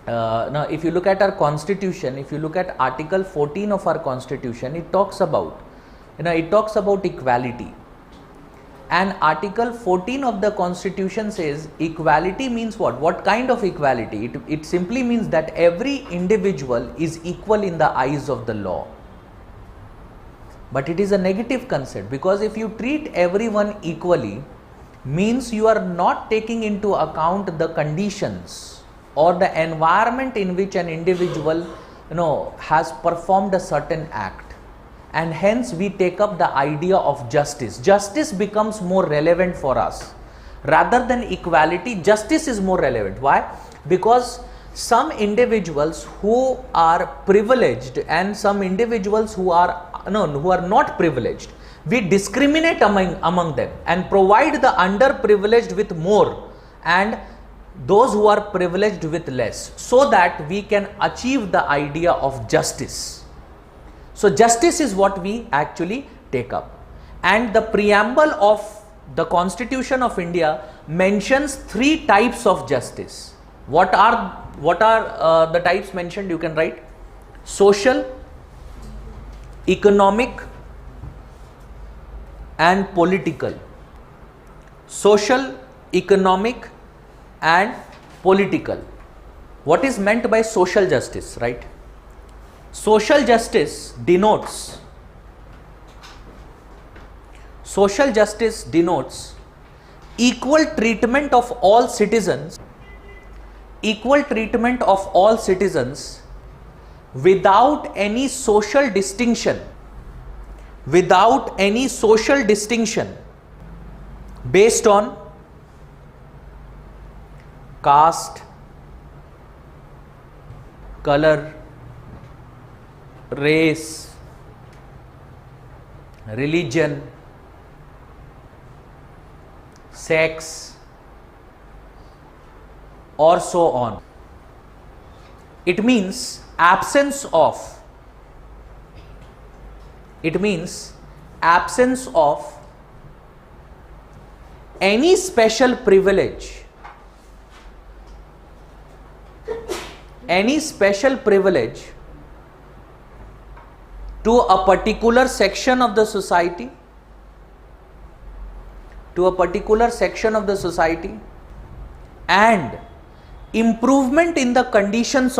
if you look at our constitution, if you look at Article 14 of our constitution, it talks about equality. And Article 14 of the constitution says equality means what? What kind of equality? It simply means that every individual is equal in the eyes of the law. But it is a negative concept, because if you treat everyone equally, means you are not taking into account the conditions or the environment in which an individual has performed a certain act. And hence we take up the idea of justice. Justice becomes more relevant for us. Rather than equality, justice is more relevant. Why? Because some individuals who are privileged and some individuals who are not privileged, we discriminate among them and provide the underprivileged with more and those who are privileged with less, so that we can achieve the idea of justice. So justice is what we actually take up. And the preamble of the Constitution of India mentions 3 types of justice. What are the types mentioned? You can write: social, economic and political. Social, economic and political. What is meant by social justice, right? Social justice denotes equal treatment of all citizens, without any social distinction, based on caste, color, race, religion, sex, or so on. It means absence of, any special privilege, to a particular section of the society, and improvement in the conditions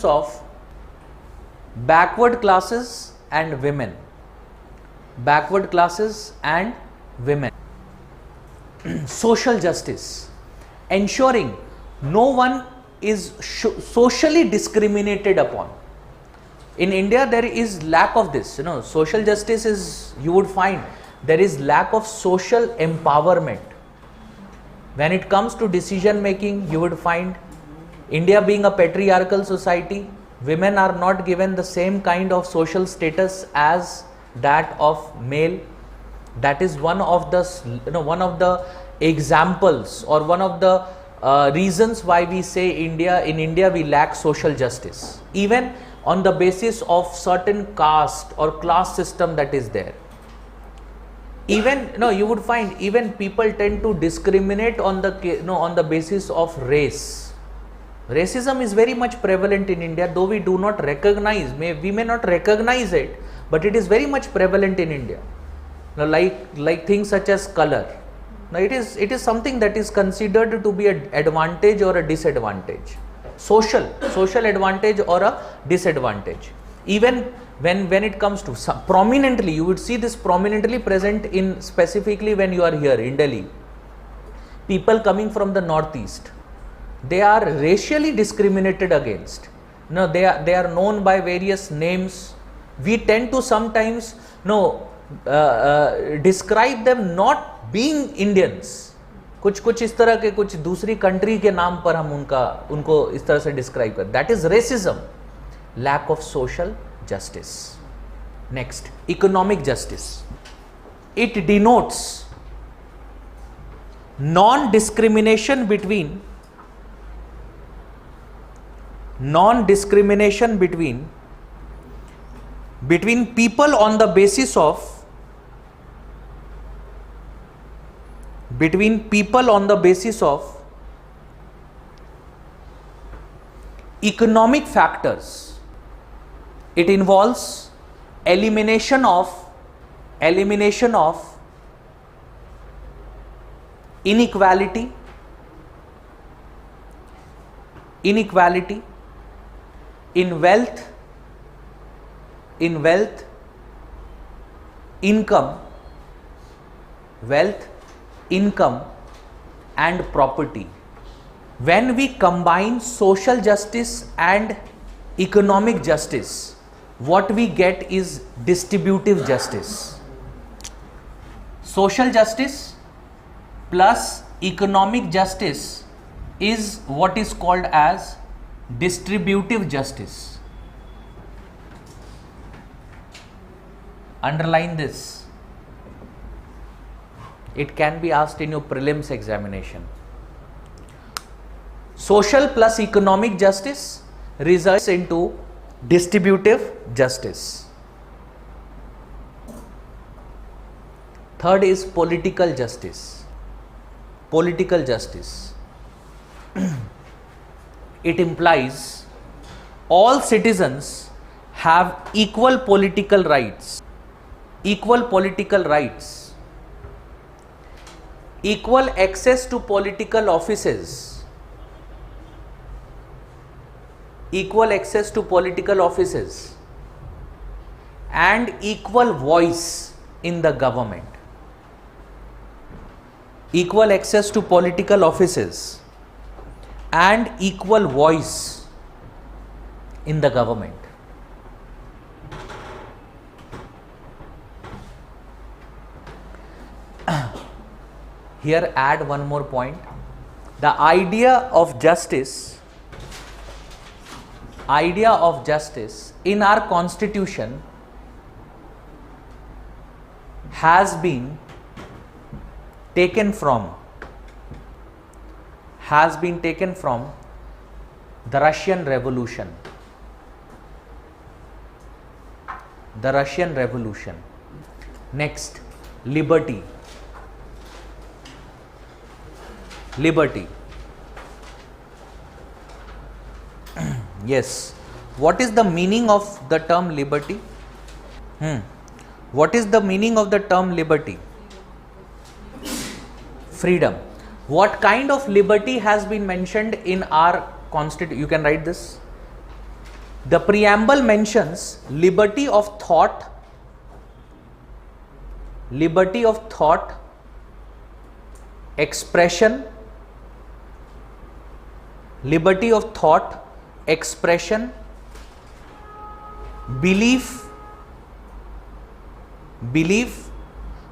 of backward classes and women. Social justice, ensuring no one is socially discriminated upon. In India, there is lack of this. Social justice is, you would find, there is lack of social empowerment. When it comes to decision making, you would find India being a patriarchal society, women are not given the same kind of social status as that of male. That is one of the examples, or one of the reasons why we say in India we lack social justice, even on the basis of certain caste or class system that is there. Even you would find even people tend to discriminate on the basis of race. Racism is very much prevalent in India, though we do not recognize, we may not recognize it, but it is very much prevalent in India. Like things such as color. Now it is something that is considered to be an advantage or a disadvantage, social advantage or a disadvantage. Even when it comes to prominently, you would see this prominently present in, specifically when you are here in Delhi, people coming from the northeast, they are racially discriminated against. They are known by various names. We tend to sometimes describe them not being Indians. कुछ इस तरह के, कुछ दूसरी country के नाम पर हम उनको इस तरह से डिस्क्राइब कर. That is racism, lack of social justice. Next, economic justice. It denotes non-discrimination between people on the basis of economic factors. It involves elimination of inequality in wealth, income and property. When we combine social justice and economic justice, what we get is distributive justice. Social justice plus economic justice is what is called as distributive justice. Underline this. It can be asked in your prelims examination. Social plus economic justice results into distributive justice. Third is political justice. It implies all citizens have equal political rights, equal access to political offices, and equal voice in the government. Equal access to political offices and equal voice in the government. Here add one more point. The idea of justice in our constitution has been taken from the Russian Revolution. The Russian Revolution. Next, liberty. Liberty. Yes. What is the meaning of the term liberty? What is the meaning of the term liberty? Freedom. What kind of liberty has been mentioned in our constitution? You can write this. The preamble mentions liberty of thought, expression, liberty of thought, expression, belief,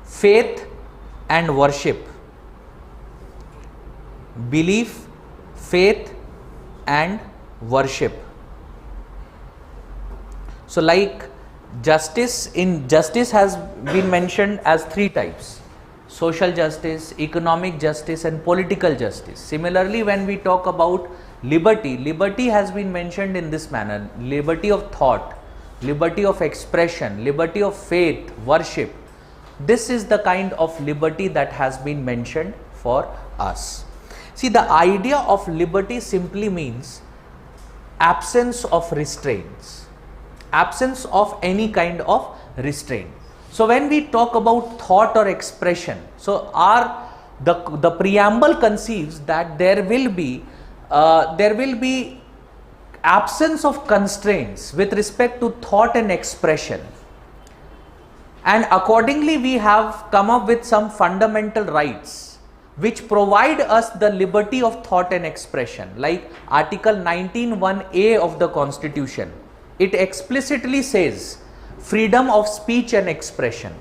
faith and worship. Belief, faith and worship. So like justice has been mentioned as three types: social justice, economic justice and political justice. Similarly, when we talk about liberty has been mentioned in this manner: liberty of thought, liberty of expression, liberty of faith, worship. This is the kind of liberty that has been mentioned for us. See, the idea of liberty simply means absence of restraints, absence of any kind of restraint. So when we talk about thought or expression, so the preamble conceives that there will be absence of constraints with respect to thought and expression, and accordingly we have come up with some fundamental rights which provide us the liberty of thought and expression, like Article 19(1)(a) of the Constitution. It explicitly says freedom of speech and expression.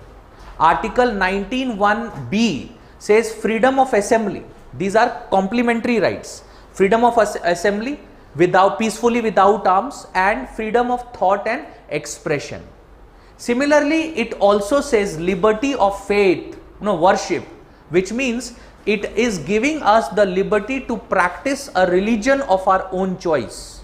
Article 19(1)(b) says freedom of assembly. These are complementary rights: freedom of assembly peacefully without arms, and freedom of thought and expression. Similarly, it also says liberty of faith, worship, which means it is giving us the liberty to practice a religion of our own choice,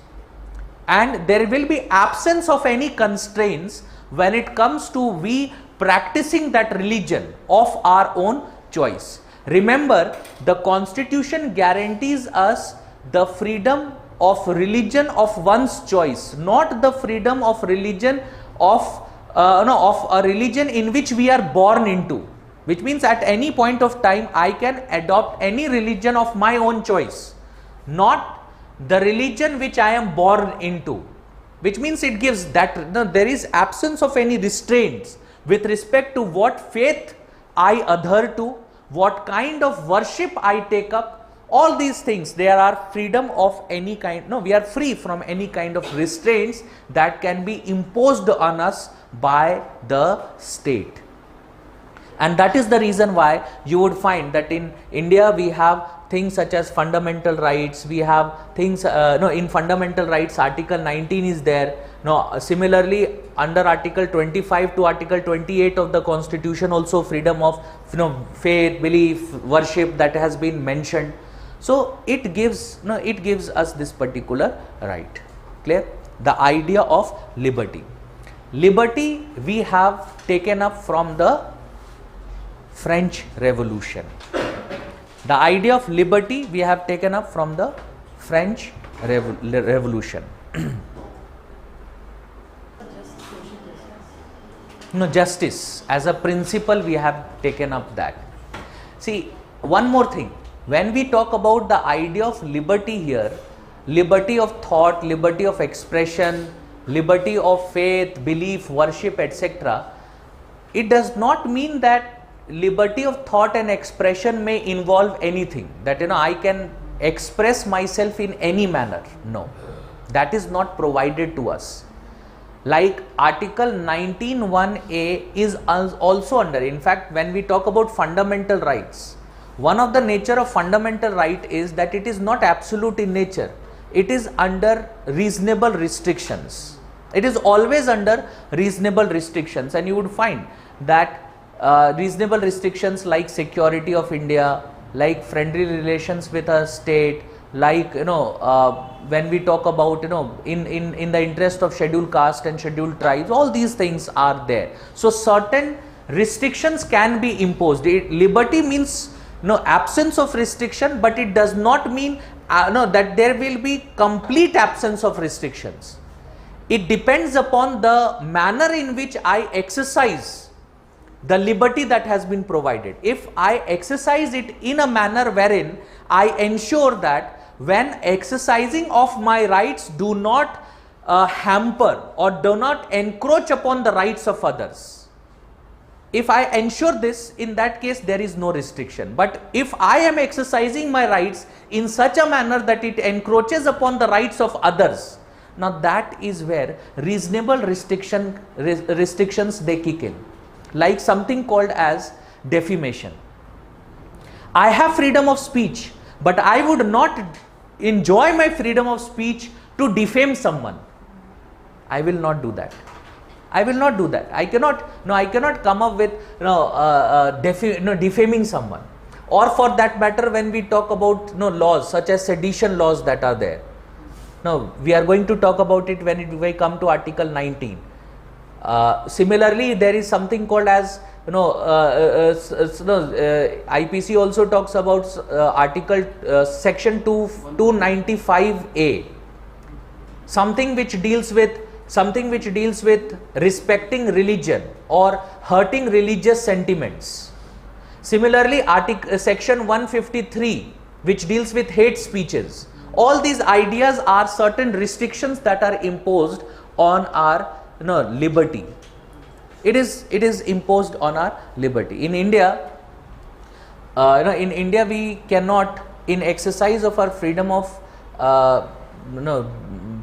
and there will be absence of any constraints when it comes to we practicing that religion of our own choice. Remember, the Constitution guarantees us the freedom of religion of one's choice, not the freedom of religion of a religion in which we are born into, which means at any point of time I can adopt any religion of my own choice, not the religion which I am born into, which means it gives that there is absence of any restraints with respect to what faith I adhere to, what kind of worship I take up. All these things, there are freedom of any kind. We are free from any kind of restraints that can be imposed on us by the state. And that is the reason why you would find that in India we have things such as fundamental rights. We have things in fundamental rights Article 19 is there. Similarly, under Article 25 to Article 28 of the Constitution also freedom of faith, belief, worship, that has been mentioned. So it gives us this particular right. Clear? The idea of liberty. Liberty we have taken up from the French Revolution. The idea of liberty we have taken up from the French Revolution. Justice as a principle we have taken up that. See, one more thing. When we talk about the idea of liberty here, liberty of thought, liberty of expression, liberty of faith, belief, worship, etc., it does not mean that liberty of thought and expression may involve anything, that I can express myself in any manner. No, that is not provided to us. Like Article 19(1)(a) is also under. In fact, when we talk about fundamental rights, one of the nature of fundamental right is that it is not absolute in nature. It is under reasonable restrictions. It is always under reasonable restrictions, and you would find that reasonable restrictions like security of India, like friendly relations with a state, like when we talk about in the interest of scheduled caste and scheduled tribes, all these things are there. So certain restrictions can be imposed. Liberty means absence of restriction, but it does not mean that there will be complete absence of restrictions. It depends upon the manner in which I exercise the liberty that has been provided. If I exercise it in a manner wherein I ensure that when exercising of my rights do not hamper or do not encroach upon the rights of others, if I ensure this, in that case there is no restriction. But if I am exercising my rights in such a manner that it encroaches upon the rights of others, now that is where reasonable restrictions they kick in, like something called as defamation. I have freedom of speech, but I would not enjoy my freedom of speech to defame someone. I will not do that. I will not do that. I cannot come up with defaming someone. Or for that matter, when we talk about laws such as sedition laws that are there. Now we are going to talk about it when we come to Article 19. Similarly, there is something called as IPC also talks about Article Section 295A, something which deals with respecting religion or hurting religious sentiments. Similarly, Section 153, which deals with hate speeches. All these ideas are certain restrictions that are imposed on our liberty. It is imposed on our liberty. In India, we cannot, in exercise of our freedom of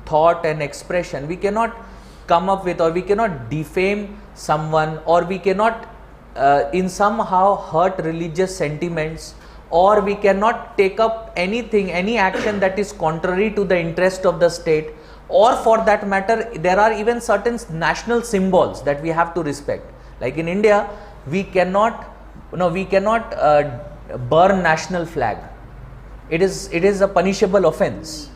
thought and expression, we cannot come up with, or we cannot defame someone, or we cannot in somehow hurt religious sentiments, or we cannot take up any action that is contrary to the interest of the state, or for that matter there are even certain national symbols that we have to respect. Like in India, we cannot burn national flag. It is a punishable offense.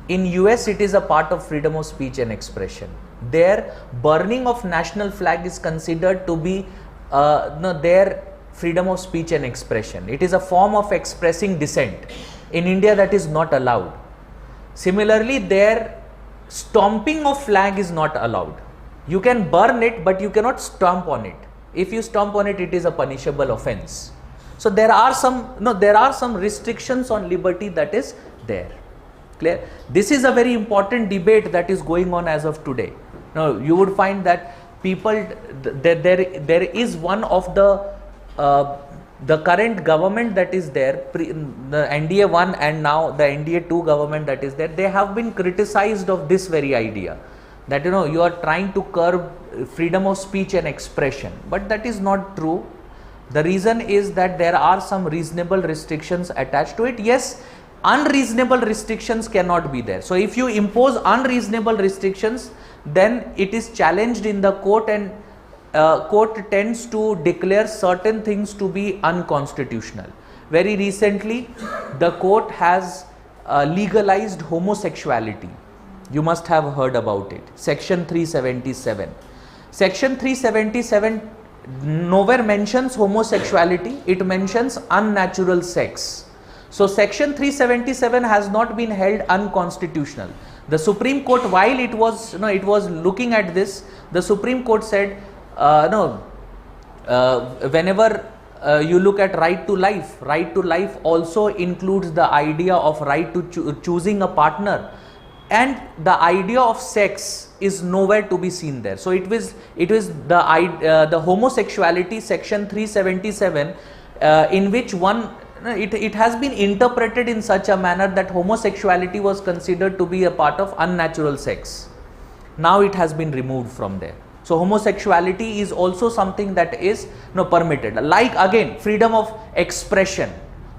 In US, it is a part of freedom of speech and expression. There, burning of national flag is considered to be their freedom of speech and expression. It is a form of expressing dissent. In India, that is not allowed. Similarly, there, stomping of flag is not allowed. You can burn it, but you cannot stomp on it. If you stomp on it, it is a punishable offense. So there are some restrictions on liberty that is there. Clear? This is a very important debate that is going on as of today. Now you would find that people, there is one of the current government that is there, the NDA 1 and now the NDA 2 government that is there, they have been criticized of this very idea that you are trying to curb freedom of speech and expression, but that is not true. The reason is that there are some reasonable restrictions attached to it. Yes, unreasonable restrictions cannot be there. So if you impose unreasonable restrictions, then it is challenged in the court, and court tends to declare certain things to be unconstitutional. Very recently, the court has legalized homosexuality. You must have heard about it. Section 377. Section 377 nowhere mentions homosexuality, it mentions unnatural sex. So section 377 has not been held unconstitutional. The Supreme Court, while it was looking at this, the Supreme Court said whenever you look at right to life also includes the idea of right to choosing a partner, and the idea of sex is nowhere to be seen there. So it was the homosexuality, section 377, in which it has been interpreted in such a manner that homosexuality was considered to be a part of unnatural sex. Now it has been removed from there. So homosexuality is also something that is permitted. Like again, freedom of expression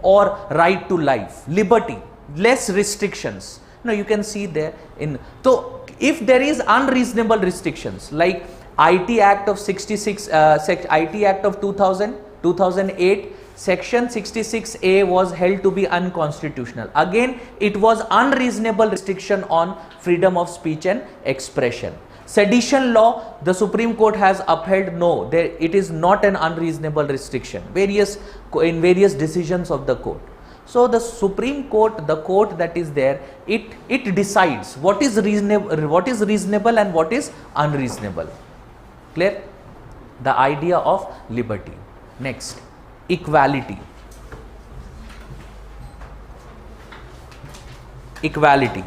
or right to life, liberty, less restrictions. You can see there in, so if there is unreasonable restrictions, like IT Act of 66, IT Act of 2008, Section 66A was held to be unconstitutional. Again, it was unreasonable restriction on freedom of speech and expression. Sedition law, the Supreme Court has upheld, no, it is not an unreasonable restriction, in various decisions of the court. So the Supreme Court, the court that is there, it decides what is reasonable and what is unreasonable. Clear? The idea of liberty. Next, equality. Equality.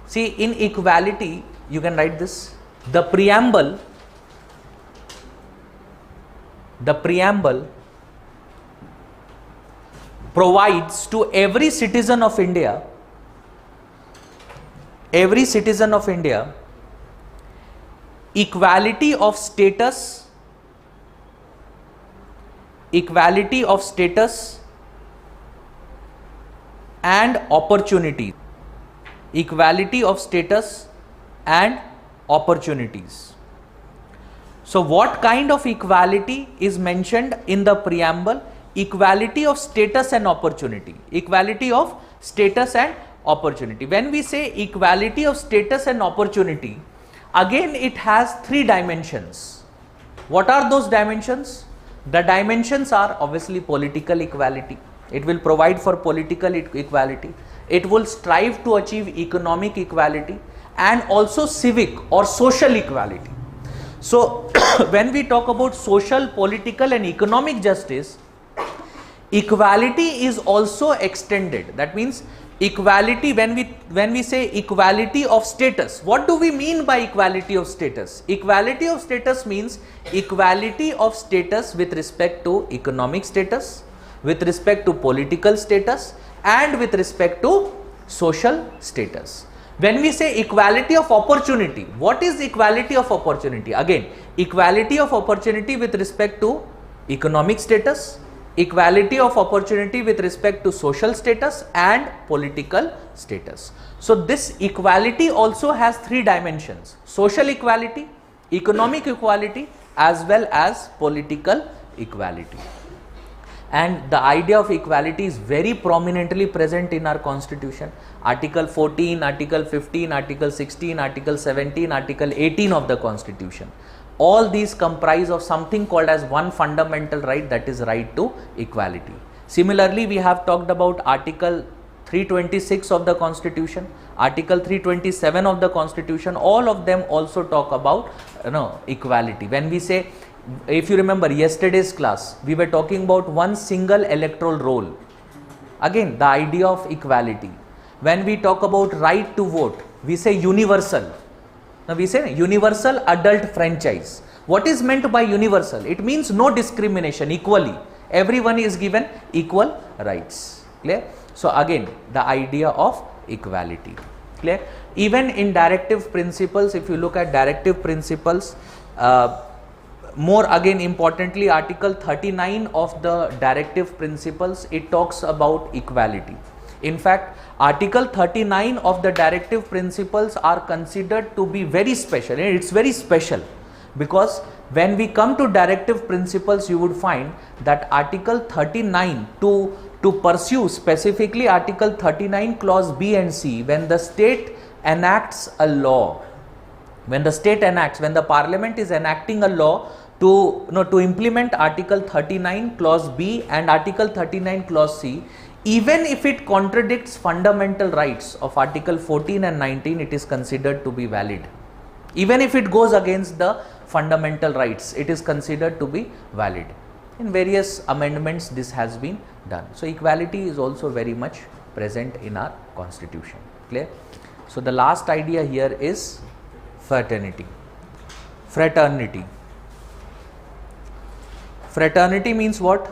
See, in equality, you can write this: the preamble provides to every citizen of India, equality of status and opportunity. Equality of status and opportunities. So what kind of equality is mentioned in the preamble? Equality of status and opportunity. Equality of status and opportunity. When we say equality of status and opportunity, again it has three dimensions. What are those dimensions? The dimensions are obviously political equality. It will provide for political equality. It will strive to achieve economic equality and also civic or social equality. So when we talk about social, political and economic justice, equality is also extended. That means equality, when we say equality of status, what do we mean by equality of status? Equality of status means equality of status with respect to economic status, with respect to political status and with respect to social status. When we say equality of opportunity, what is equality of opportunity? Again, equality of opportunity with respect to economic status, equality of opportunity with respect to social status and political status. So this equality also has three dimensions: social equality, economic equality as well as political equality. And the idea of equality is very prominently present in our constitution. Article 14, Article 15, Article 16, Article 17, Article 18 of the constitution. All these comprise of something called as one fundamental right, that is right to equality. Similarly, we have talked about Article 326 of the constitution, Article 327 of the constitution. All of them also talk about equality. When we say, if you remember yesterday's class, we were talking about one single electoral roll. Again, the idea of equality. When we talk about right to vote, we say universal. Now we say universal adult franchise. What is meant by universal? It means no discrimination, equally. Everyone is given equal rights. Clear? So again, the idea of equality. Clear? Even in directive principles, if you look at directive principles, more again importantly, Article 39 of the directive principles, it talks about equality. In fact, Article 39 of the directive principles are considered to be very special. It's very special because when we come to directive principles, you would find that Article 39 to pursue specifically Article 39 clause B and C, when the state enacts a law, when the parliament is enacting a law to implement Article 39 clause B and Article 39 clause C, even if it contradicts fundamental rights of Article 14 and 19, it is considered to be valid. Even if it goes against the fundamental rights, it is considered to be valid. In various amendments, this has been done. So equality is also very much present in our constitution. Clear? So the last idea here is fraternity. Fraternity. Fraternity means what?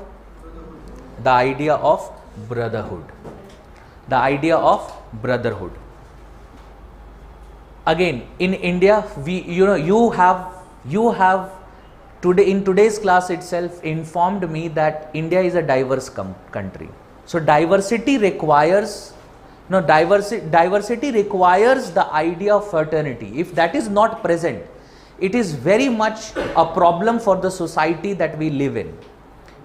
The idea of brotherhood. The idea of brotherhood. Again, in India, you have today, in today's class itself, informed me that India is a diverse country. So diversity requires the idea of fraternity. If that is not present, it is very much a problem for the society that we live in,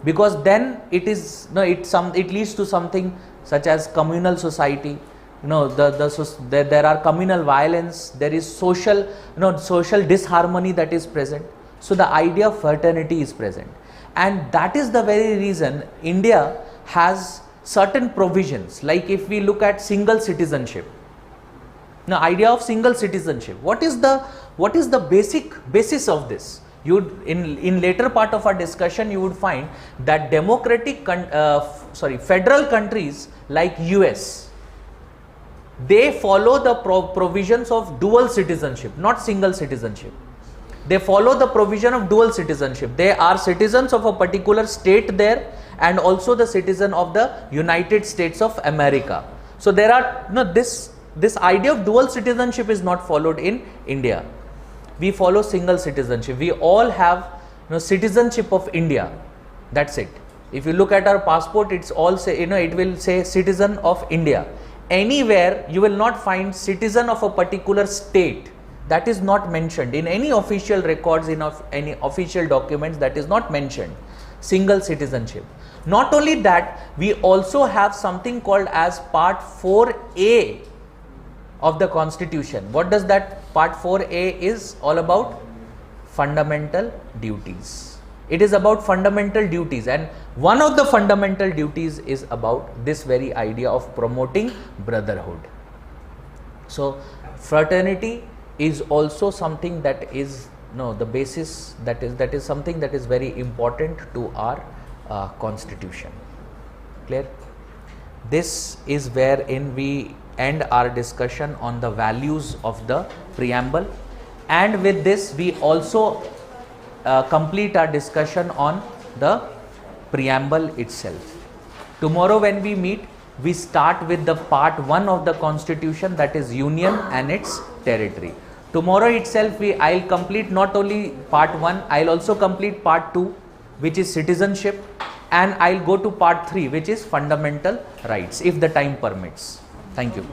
because then it is, it leads to something such as communal society. There are communal violence, there is social, social disharmony that is present. So the idea of fraternity is present, and that is the very reason India has certain provisions. Like if we look at single citizenship, the idea of single citizenship, what is the basis of this? In later part of our discussion, you would find that federal countries like US, they follow the provisions of dual citizenship, not single citizenship. They follow the provision of dual citizenship. They are citizens of a particular state there, and also the citizen of the United States of America. So there are, this idea of dual citizenship is not followed in India. We follow single citizenship. We all have citizenship of India. That's it. If you look at our passport, it's all say, it will say citizen of India. Anywhere you will not find citizen of a particular state. That is not mentioned in any official records, in any official documents. That is not mentioned. Single citizenship. Not only that, we also have something called as Part 4A of the Constitution. What does that Part 4A is all about? Fundamental duties. It is about fundamental duties, and one of the fundamental duties is about this very idea of promoting brotherhood. So fraternity is also something that is the basis, that is something that is very important to our constitution. Clear? This is wherein we end our discussion on the values of the preamble, and with this we also complete our discussion on the preamble itself. Tomorrow when we meet, we start with the part 1 of the constitution, that is union and its territory. Tomorrow itself I'll complete not only part 1, I'll also complete part 2, which is citizenship, and I'll go to part 3, which is fundamental rights, if the time permits. Thank you.